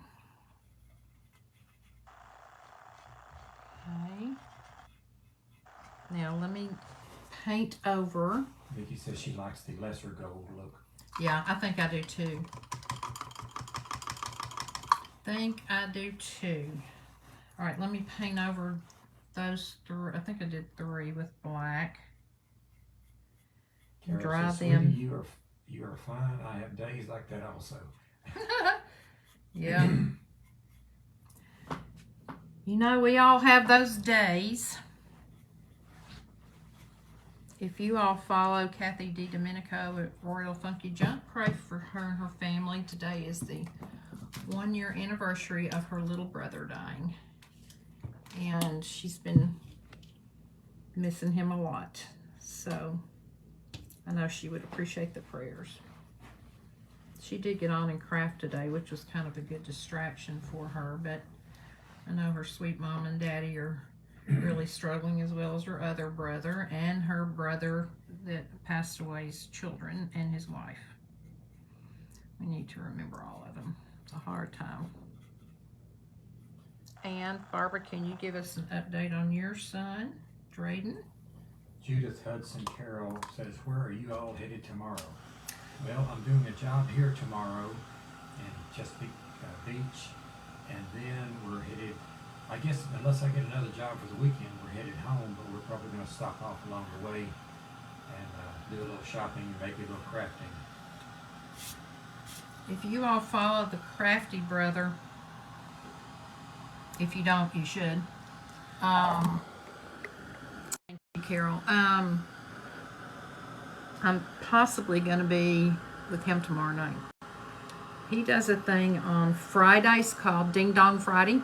Okay. Now let me paint over. Vicky says she likes the lesser gold look. Yeah, I think I do too. All right, let me paint over those three. I think I did 3 with black. Carol Dry says, them. Sweetie, you are fine. I have days like that also. Yeah. You know, we all have those days. If you all follow Kathy DiDomenico at Royal Funky Junk, pray for her and her family. Today is the 1-year anniversary of her little brother dying. And she's been missing him a lot. So I know she would appreciate the prayers. She did get on and craft today, which was kind of a good distraction for her, but I know her sweet mom and daddy are really struggling, as well as her other brother and her brother that passed away's children and his wife. We need to remember all of them. It's a hard time. And Barbara, can you give us an update on your son, Drayden? Judith Hudson Carroll says, where are you all headed tomorrow? Well, I'm doing a job here tomorrow in Chesapeake Beach, and then we're headed, I guess unless I get another job for the weekend, we're headed home, but we're probably going to stop off along the way and do a little shopping and maybe a little crafting. If you all follow the Crafty Brother, if you don't, you should. Thank you, Carol. I'm possibly going to be with him tomorrow night. He does a thing on Fridays called Ding Dong Friday,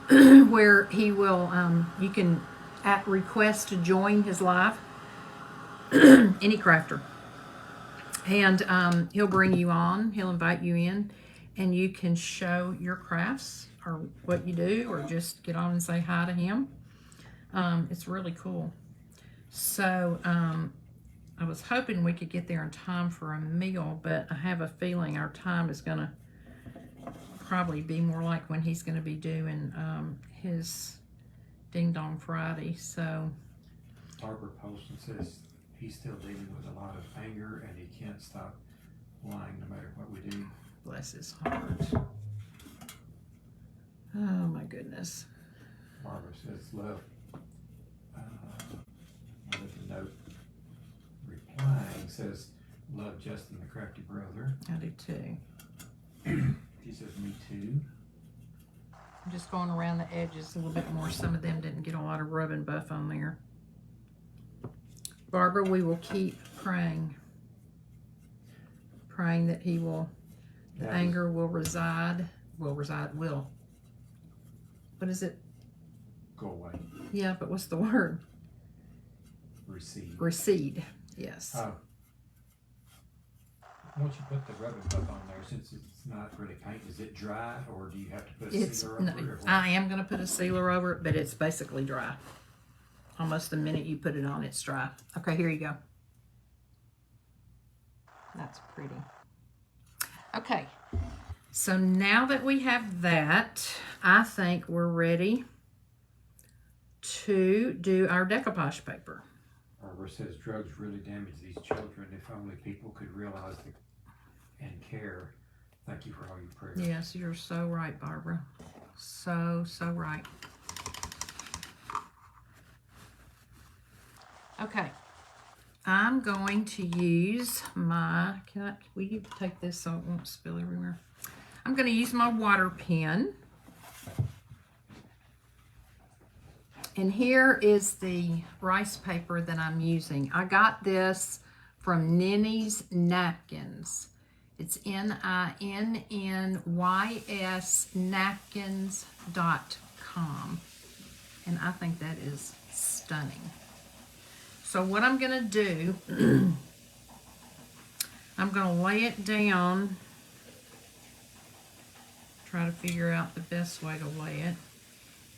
where he will, you can at request to join his live, any crafter. And he'll bring you on, he'll invite you in, and you can show your crafts or what you do, or just get on and say hi to him. It's really cool. So I was hoping we could get there in time for a meal, but I have a feeling our time is going to probably be more like when he's going to be doing his Ding Dong Friday. So Barbara Poston says he's still dealing with a lot of anger and he can't stop lying no matter what we do. bless his heart. Oh my goodness. Barbara says love. With a note replying says love Justin the crafty brother. I do too. She says me too. I'm just going around the edges a little bit more. Some of them didn't get a lot of rub and buff on there. Barbara, we will keep praying. Praying that he will, the anger will reside. What is it? Go away. Yeah, but what's the word? Recede. Recede, yes. Once you put the rub and buff on there, since it's not really paint, is it dry or do you have to put a sealer over it? Or what? I am going to put a sealer over it, but it's basically dry. Almost the minute you put it on, it's dry. Okay, here you go. That's pretty. Okay, so now that we have that, I think we're ready to do our decoupage paper. Barbara says drugs really damage these children. If only people could realize and care. Thank you for all your prayers. Yes, you're so right, Barbara. So right. Okay, I'm going to use my, will you take this so it won't spill everywhere? I'm going to use my water pen. And here is the rice paper that I'm using. I got this from Ninny's Napkins. It's NINNYS napkins.com. And I think that is stunning. So what I'm going to do, I'm going to lay it down. Try to figure out the best way to lay it.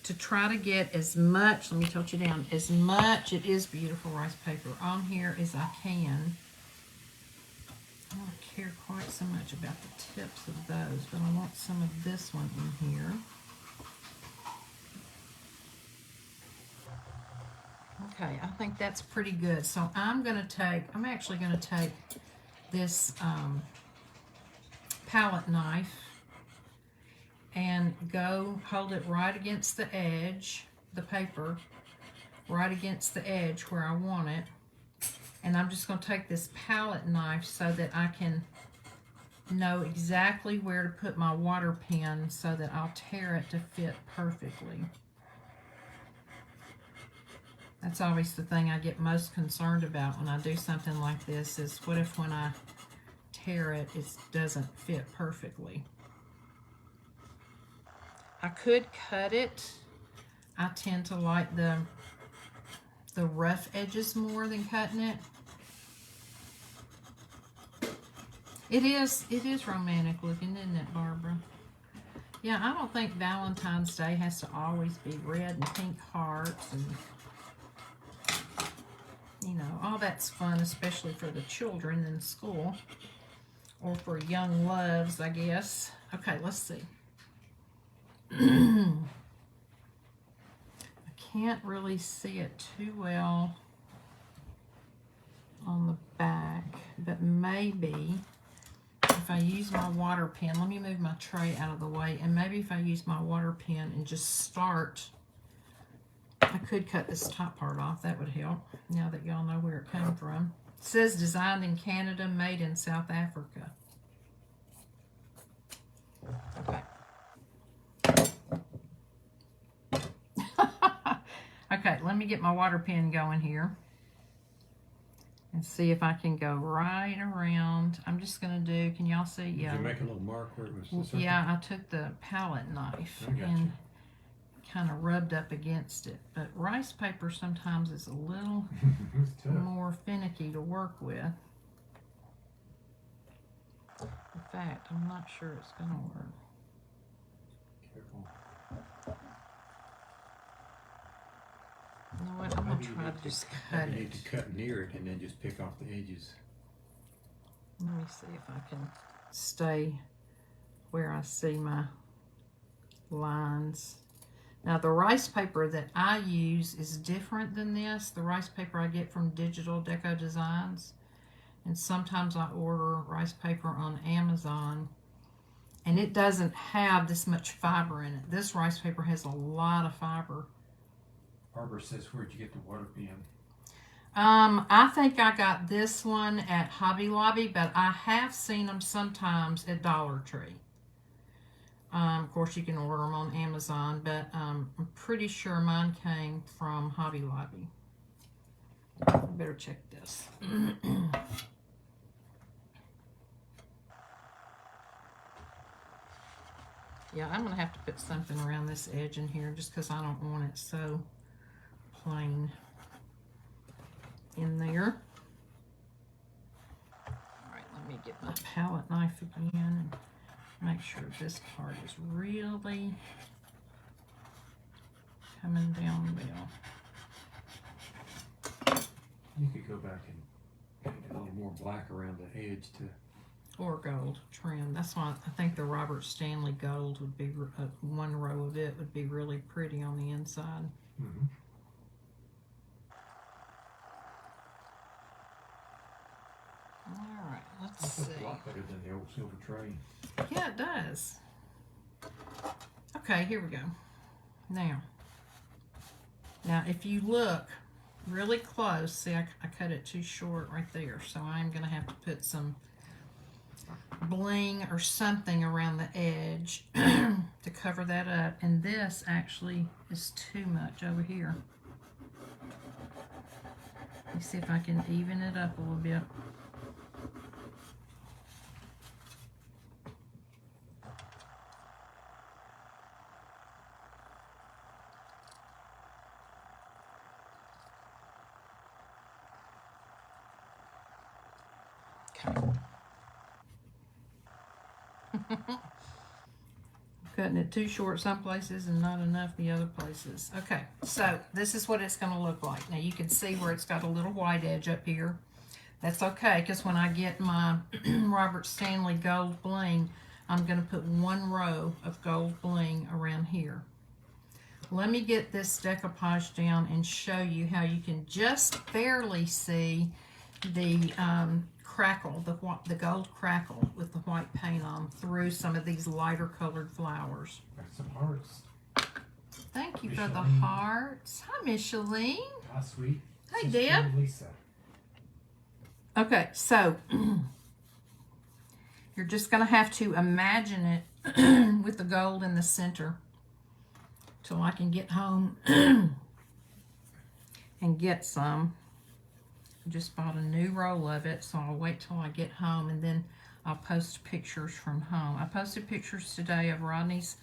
To try to get as much, let me tilt you down, as much, it is beautiful rice paper, on here as I can. I don't care quite so much about the tips of those, but I want some of this one in here. Okay, I think that's pretty good. So I'm actually going to take this palette knife and go hold it right against the edge, the paper, right against the edge where I want it. And I'm just going to take this palette knife so that I can know exactly where to put my water pen so that I'll tear it to fit perfectly. That's always the thing I get most concerned about when I do something like this, is what if when I tear it, it doesn't fit perfectly. I could cut it. I tend to like the rough edges more than cutting it. It is romantic looking, isn't it, Barbara? Yeah, I don't think Valentine's Day has to always be red and pink hearts and, you know, all that's fun, especially for the children in school or for young loves, I guess. Okay, let's see. I can't really see it too well on the back, but maybe if I use my water pen, let me move my tray out of the way, and maybe if I use my water pen and just start, I could cut this top part off. That would help, now that y'all know where it came from. It says designed in Canada, made in South Africa. Okay. Okay, let me get my water pen going here and see if I can go right around. I'm just going to do, can y'all see? Yeah. Did you make a little mark where it was the circle? Yeah, I took the palette knife and kind of rubbed up against it. But rice paper sometimes is a little more finicky to work with. In fact, I'm not sure it's going to work. Careful. You know what? I'm going to try to just cut You it. need to cut near it and then just pick off the edges. Let me see if I can stay where I see my lines. Now, the rice paper that I use is different than this. The rice paper I get from Digital Deco Designs. And sometimes I order rice paper on Amazon. And it doesn't have this much fiber in it. This rice paper has a lot of fiber. Barbara says, where'd you get the water pen? I think I got this one at Hobby Lobby, but I have seen them sometimes at Dollar Tree. Of course, you can order them on Amazon, but I'm pretty sure mine came from Hobby Lobby. I better check this. Yeah, I'm going to have to put something around this edge in here just because I don't want it so plain in there. Alright, let me get my palette knife again and make sure this part is really coming down well. You could go back and get a little more black around the edge to. Or gold trim. That's why I think the Robert Stanley gold would be, one row of it would be really pretty on the inside. Mm-hmm. Alright, let's This looks see. a lot better than the old silver tray. Yeah, it does. Okay, here we go. Now, if you look really close, see I cut it too short right there, so I'm going to have to put some bling or something around the edge to cover that up. And this actually is too much over here. Let me see if I can even it up a little bit. Cutting it too short some places and not enough the other places. Okay, so this is what it's going to look like. Now you can see where it's got a little white edge up here. That's okay, because when I get my Robert Stanley gold bling, I'm going to put one row of gold bling around here. Let me get this decoupage down and show you how you can just barely see the crackle, the gold crackle with the white paint on through some of these lighter colored flowers. Got some hearts. Thank you for the Micheline. hearts. Hi, Micheline. Hi, sweet. Hey, Sister Deb. Lisa. Okay, so you're just going to have to imagine it with the gold in the center till I can get home and get some. I just bought a new roll of it, so I'll wait till I get home and then I'll post pictures from home. I posted pictures today of Rodney's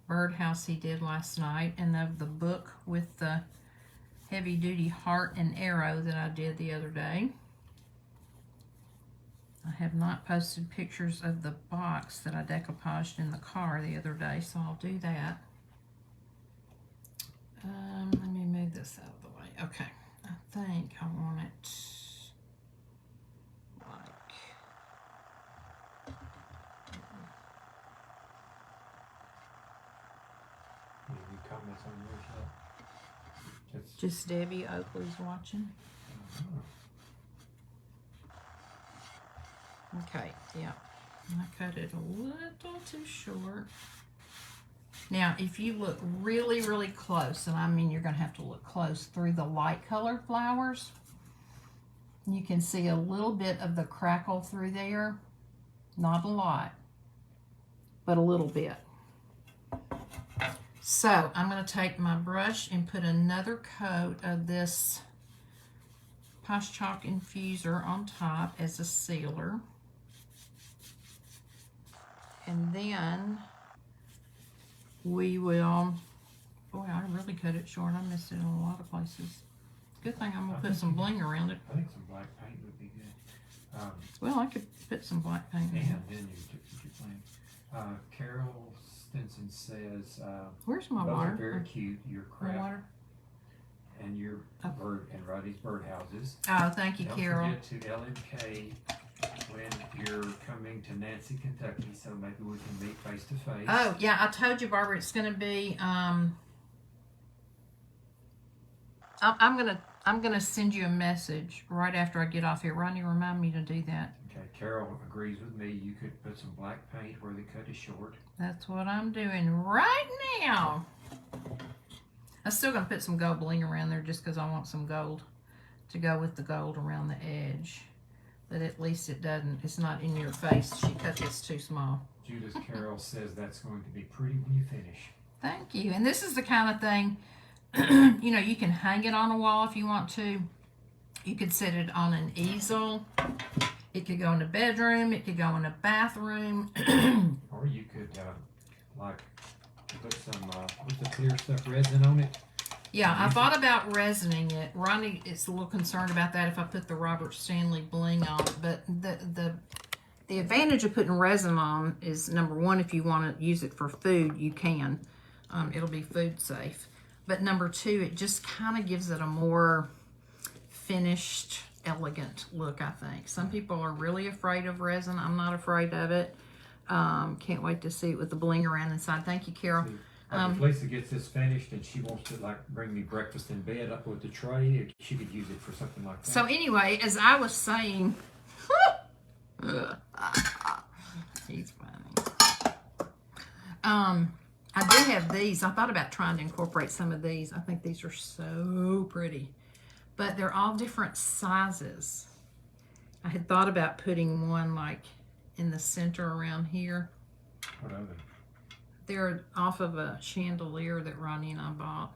birdhouse he did last night and of the book with the heavy-duty heart and arrow that I did the other day. I have not posted pictures of the box that I decoupaged in the car the other day, so I'll do that. Let me move this out of the way. Okay. I think I want it like, Any comments on yours yet? just Debbie Oakley's watching. Okay, yeah. I cut it a little too short. Now, if you look really, really close, and I mean you're going to have to look close through the light colored flowers, you can see a little bit of the crackle through there. Not a lot, but a little bit. So, I'm going to take my brush and put another coat of this Posh Chalk Infuser on top as a sealer. And then we will, boy, I really cut it short. I missed it in a lot of places. Good thing I'm going to put some bling around it. I think some black paint would be good. Well, I could put some black paint in And it. then you took your plan. Carol Stinson says, Where's my both water? are very cute. Your My craft water? and your bird and Roddy's birdhouses. Oh, thank you, Don't Carol. forget to LMK when you're coming to Nancy, Kentucky, so maybe we can meet face to face. Oh, yeah, I told you, Barbara, it's going to be, I'm I'm going to send you a message right after I get off here. Rodney, remind me to do that. Okay, Carol agrees with me. You could put some black paint where the cut is short. That's what I'm doing right now. I'm still going to put some gold bling around there just because I want some gold to go with the gold around the edge. But at least it's not in your face. She cut this too small. Judith Carroll says that's going to be pretty when you finish. Thank you. And this is the kind of thing, you know, you can hang it on a wall if you want to. You could set it on an easel. It could go in a bedroom. It could go in a bathroom. Or you could, like, put some, with the clear stuff resin on it. Yeah, I thought about resining it. Ronnie is a little concerned about that if I put the Robert Stanley bling on it. But the advantage of putting resin on is, number one, if you want to use it for food, you can. It'll be food safe. But number two, it just kind of gives it a more finished, elegant look, I think. Some people are really afraid of resin. I'm not afraid of it. Can't wait to see it with the bling around inside. Thank you, Carol. If Lisa gets this finished and she wants to, like, bring me breakfast in bed up with the tray, she could use it for something like that. So anyway, as I was saying, he's funny. I do have these. I thought about trying to incorporate some of these. I think these are so pretty, but they're all different sizes. I had thought about putting one like in the center around here. What are they? They're off of a chandelier that Ronnie and I bought.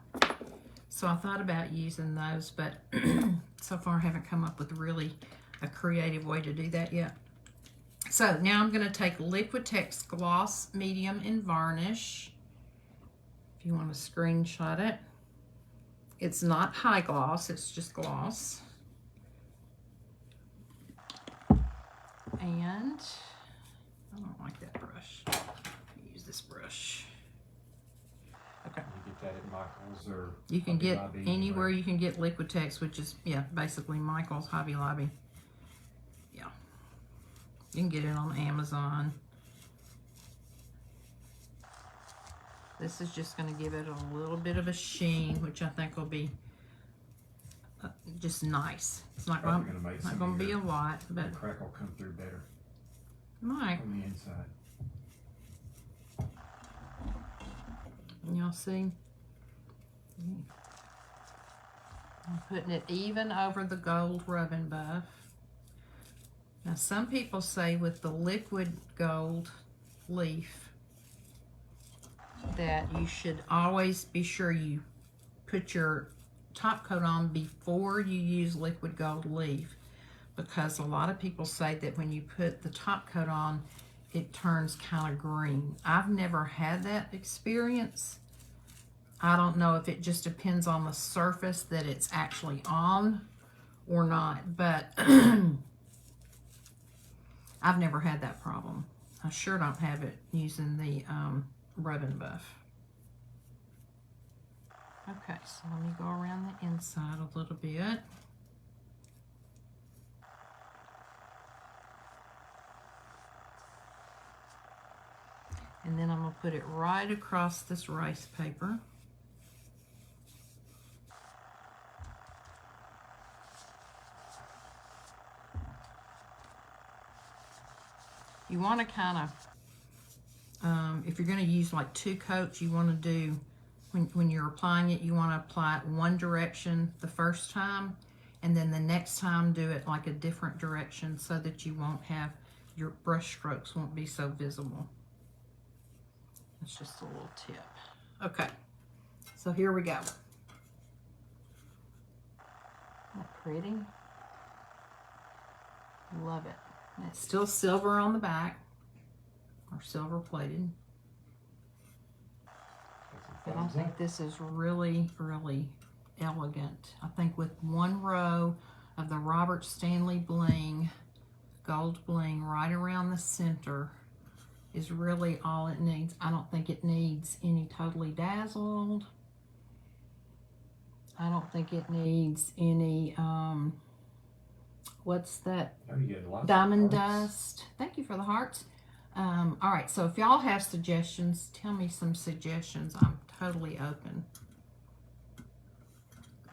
So I thought about using those, but so far I haven't come up with really a creative way to do that yet. So now I'm going to take Liquitex Gloss Medium in Varnish. If you want to screenshot it. It's not high gloss, it's just gloss. And I don't like that brush. Use this brush. Okay. You get that at Michael's or You can Hobby get Lobby, anywhere you can get Liquitex, which is, yeah, basically Michael's, Hobby Lobby. Yeah. You can get it on Amazon. This is just going to give it a little bit of a sheen, which I think will be just nice. It's not going to be a lot, but the crack will come through better might. on the inside. Y'all see? I'm putting it even over the gold rubbing buff. Now some people say with the liquid gold leaf that you should always be sure you put your top coat on before you use liquid gold leaf, because a lot of people say that when you put the top coat on, it turns kind of green. I've never had that experience. I don't know if it just depends on the surface that it's actually on or not, but I've never had that problem. I sure don't have it using the rubbing buff. Okay, so let me go around the inside a little bit. And then I'm going to put it right across this rice paper. You want to kind of, if you're going to use like 2 coats, you want to do, when you're applying it, you want to apply it one direction the first time, and then the next time do it like a different direction so that you won't have, your brush strokes won't be so visible. That's just a little tip. Okay, so here we go. Isn't that pretty? Love it. And it's still silver on the back, or silver plated. But I think this is really, really elegant. I think with one row of the Robert Stanley bling, gold bling right around the center is really all it needs. I don't think it needs any Totally Dazzled. I don't think it needs any, what's that? Oh, you get lots Diamond of hearts. Dust. Thank you for the hearts. All right, so if y'all have suggestions, tell me some suggestions. I'm totally open.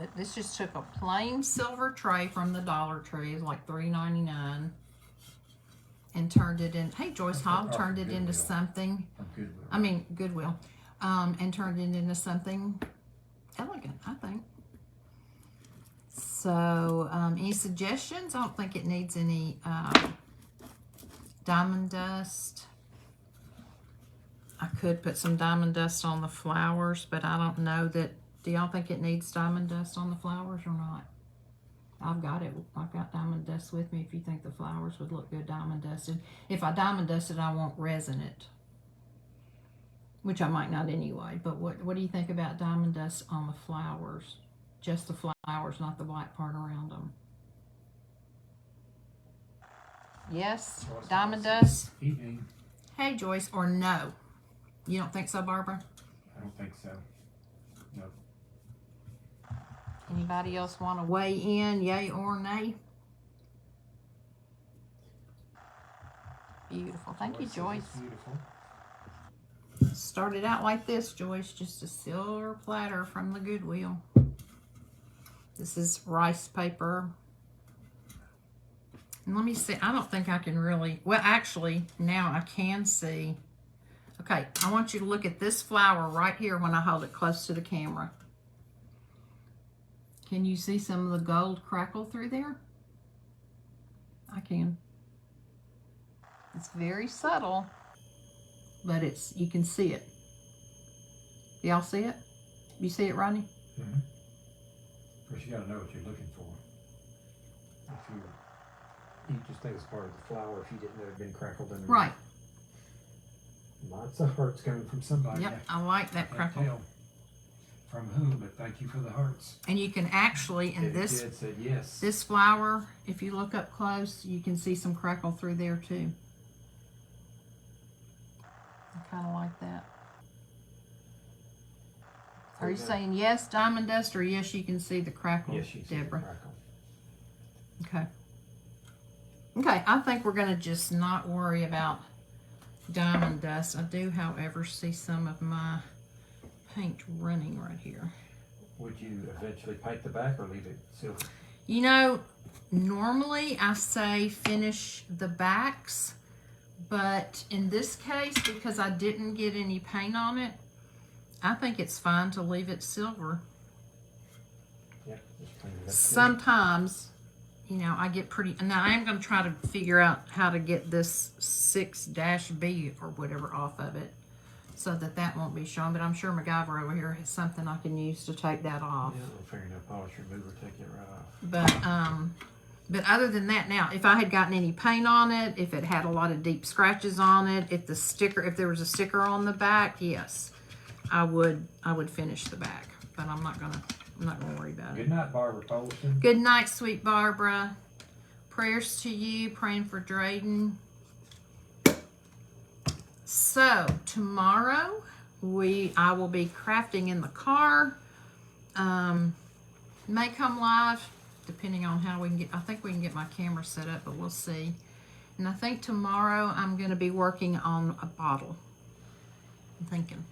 But this just took a plain silver tray from the Dollar Tree, it's like $3.99, and turned it in. Hey, Joyce Hogg turned it into something. From Goodwill. I mean, Goodwill, and turned it into something elegant, I think. So, any suggestions? I don't think it needs any diamond dust. I could put some diamond dust on the flowers, but I don't know that. Do y'all think it needs diamond dust on the flowers or not? I've got it. I've got diamond dust with me if you think the flowers would look good diamond dusted. If I diamond dusted, I won't resin it, which I might not anyway. But what do you think about diamond dust on the flowers? Just the flowers, not the white part around them. Yes, diamond dust. Evening. Hey, Joyce, or no? You don't think so, Barbara? I don't think so. No. Anybody else want to weigh in, yay or nay? Beautiful. Thank you, Joyce. Beautiful. Started out like this, Joyce, just a silver platter from the Goodwill. This is rice paper. And let me see, I don't think I can really, well, actually, now I can see. Okay, I want you to look at this flower right here when I hold it close to the camera. Can you see some of the gold crackle through there? I can. It's very subtle, but you can see it. Y'all see it? You see it, Rodney? Mm-hmm. Of course, you got to know what you're looking for. You just think it's part of the flower if you didn't know it had been crackled in. Right. Lots of hearts coming from somebody. Yep, I like that Can't crackle. tell from whom, but thank you for the hearts. And you can actually, in And this the kid said yes. this flower, if you look up close, you can see some crackle through there too. I kind of like that. Are you saying yes, diamond dust, or yes, you can see the crackle, Yes, you see the Deborah? crackle. Okay. Okay, I think we're going to just not worry about diamond dust. I do, however, see some of my paint running right here. Would you eventually paint the back or leave it silver? You know, normally I say finish the backs, but in this case, because I didn't get any paint on it, I think it's fine to leave it silver. Yeah, just clean it up. Sometimes, you know, I get pretty, now I am going to try to figure out how to get this 6-B or whatever off of it so that won't be shown, but I'm sure MacGyver over here has something I can use to take that off. Yeah, a fingernail polish remover, take it right off. But other than that, now, if I had gotten any paint on it, if it had a lot of deep scratches on it, if there was a sticker on the back, yes, I would finish the back, but I'm not gonna worry about it. Good night, Barbara Polson. Good night, sweet Barbara. Prayers to you, praying for Drayden. So tomorrow I will be crafting in the car. May come live depending on how we can get. I think we can get my camera set up, but we'll see. And I think tomorrow I'm going to be working on a bottle. I'm thinking.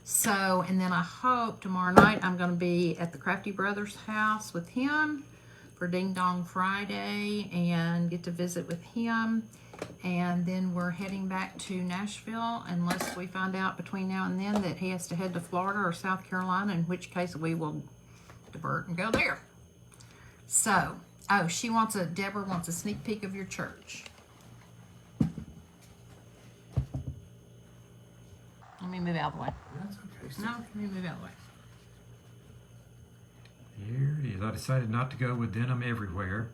So, and then I hope tomorrow night I'm going to be at the Crafty Brothers house with him for Ding Dong Friday and get to visit with him. And then we're heading back to Nashville unless we find out between now and then that he has to head to Florida or South Carolina, in which case we will divert and go there. So, oh, Deborah wants a sneak peek of your church. Let me move out of the way. That's okay. No, let me move out of the way. Here it is. I decided not to go with denim everywhere.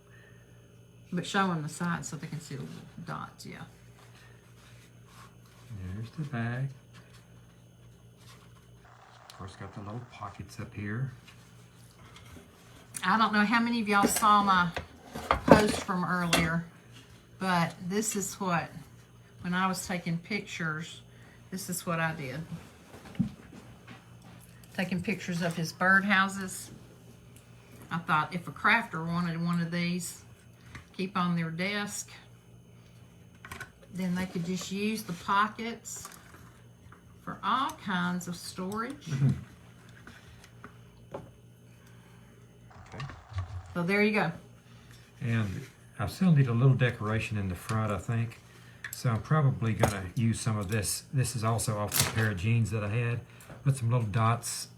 But show them the sides so they can see the little dots, yeah. There's the bag. Of course, got the little pockets up here. I don't know how many of y'all saw my post from earlier, but this is what, when I was taking pictures, this is what I did. Taking pictures of his birdhouses. I thought if a crafter wanted one of these, keep on their desk, then they could just use the pockets for all kinds of storage. So there you go. And I still need a little decoration in the front, I think. So I'm probably gonna use some of this. This is also off the pair of jeans that I had. Put some little dots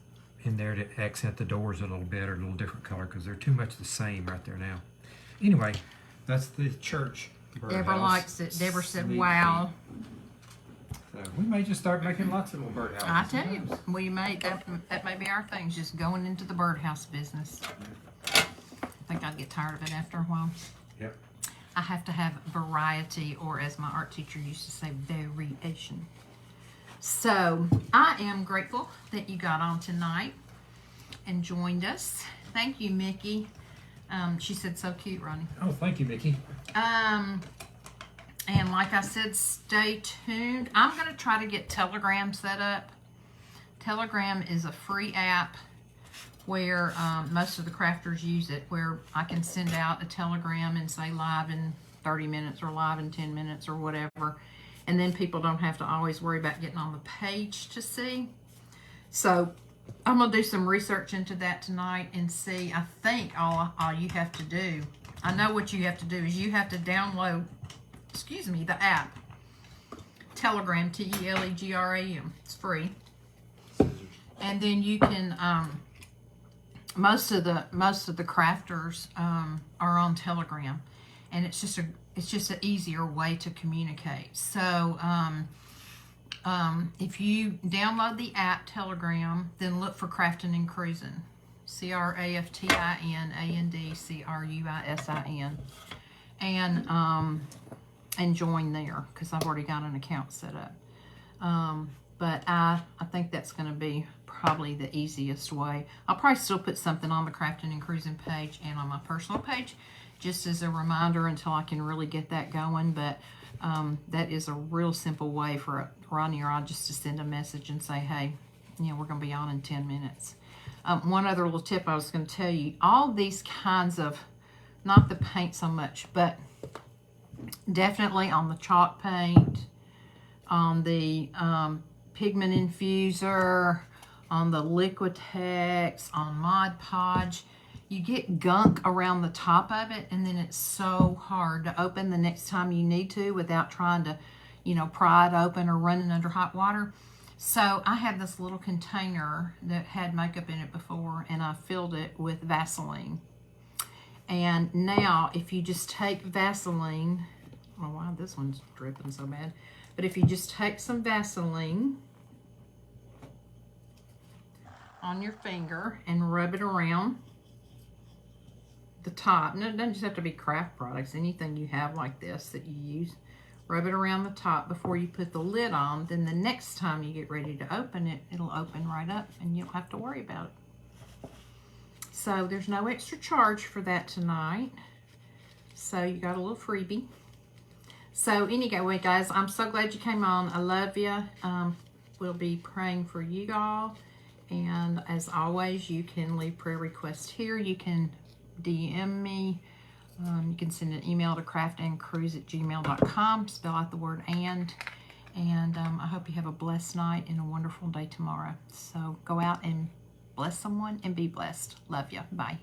in there to accent the doors a little bit, or a little different color, because they're too much the same right there now. Anyway, that's the church Deborah birdhouse. likes it. Deborah said, Sneak wow. peek. So we may just start making lots of little birdhouses. I tell you, we may, that may be our thing, just going into the birdhouse business. I think I'd get tired of it after a while. Yep. I have to have variety, or as my art teacher used to say, variation. So I am grateful that you got on tonight and joined us. Thank you, Mickey. She said so cute, Ronnie. Oh, thank you, Mickey. And like I said, stay tuned. I'm going to try to get Telegram set up. Telegram is a free app where most of the crafters use it, where I can send out a telegram and say live in 30 minutes or live in 10 minutes or whatever. And then people don't have to always worry about getting on the page to see. So I'm going to do some research into that tonight and see. I think all you have to do, I know what you have to do, is you have to download, the app. Telegram, Telegram. It's free. And then you can, most of the crafters are on Telegram, and it's just an easier way to communicate. So if you download the app Telegram, then look for Craftin' and Cruisin', CraftinandCruisin, and join there, because I've already got an account set up. But I think that's going to be probably the easiest way. I'll probably still put something on the Craftin' and Cruisin' page and on my personal page, just as a reminder until I can really get that going. But that is a real simple way for Ronnie or I just to send a message and say, hey, we're going to be on in 10 minutes. One other little tip I was going to tell you, all these kinds of, not the paint so much, but definitely on the chalk paint, on the pigment infuser, on the Liquitex, on Mod Podge, you get gunk around the top of it, and then it's so hard to open the next time you need to without trying to, pry it open or running under hot water. So I had this little container that had makeup in it before, and I filled it with Vaseline. And now if you just take Vaseline, oh wow, this one's dripping so bad. But if you just take some Vaseline on your finger and rub it around the top, and it doesn't just have to be craft products, anything you have like this that you use, rub it around the top before you put the lid on. Then the next time you get ready to open it, it'll open right up and you don't have to worry about it. So there's no extra charge for that tonight. So you got a little freebie. So anyway, guys, I'm so glad you came on. I love you. We'll be praying for you all. And as always, you can leave prayer requests here. You can DM me. You can send an email to craftandcruise@gmail.com. Spell out the word and. And I hope you have a blessed night and a wonderful day tomorrow. So go out and bless someone and be blessed. Love you. Bye.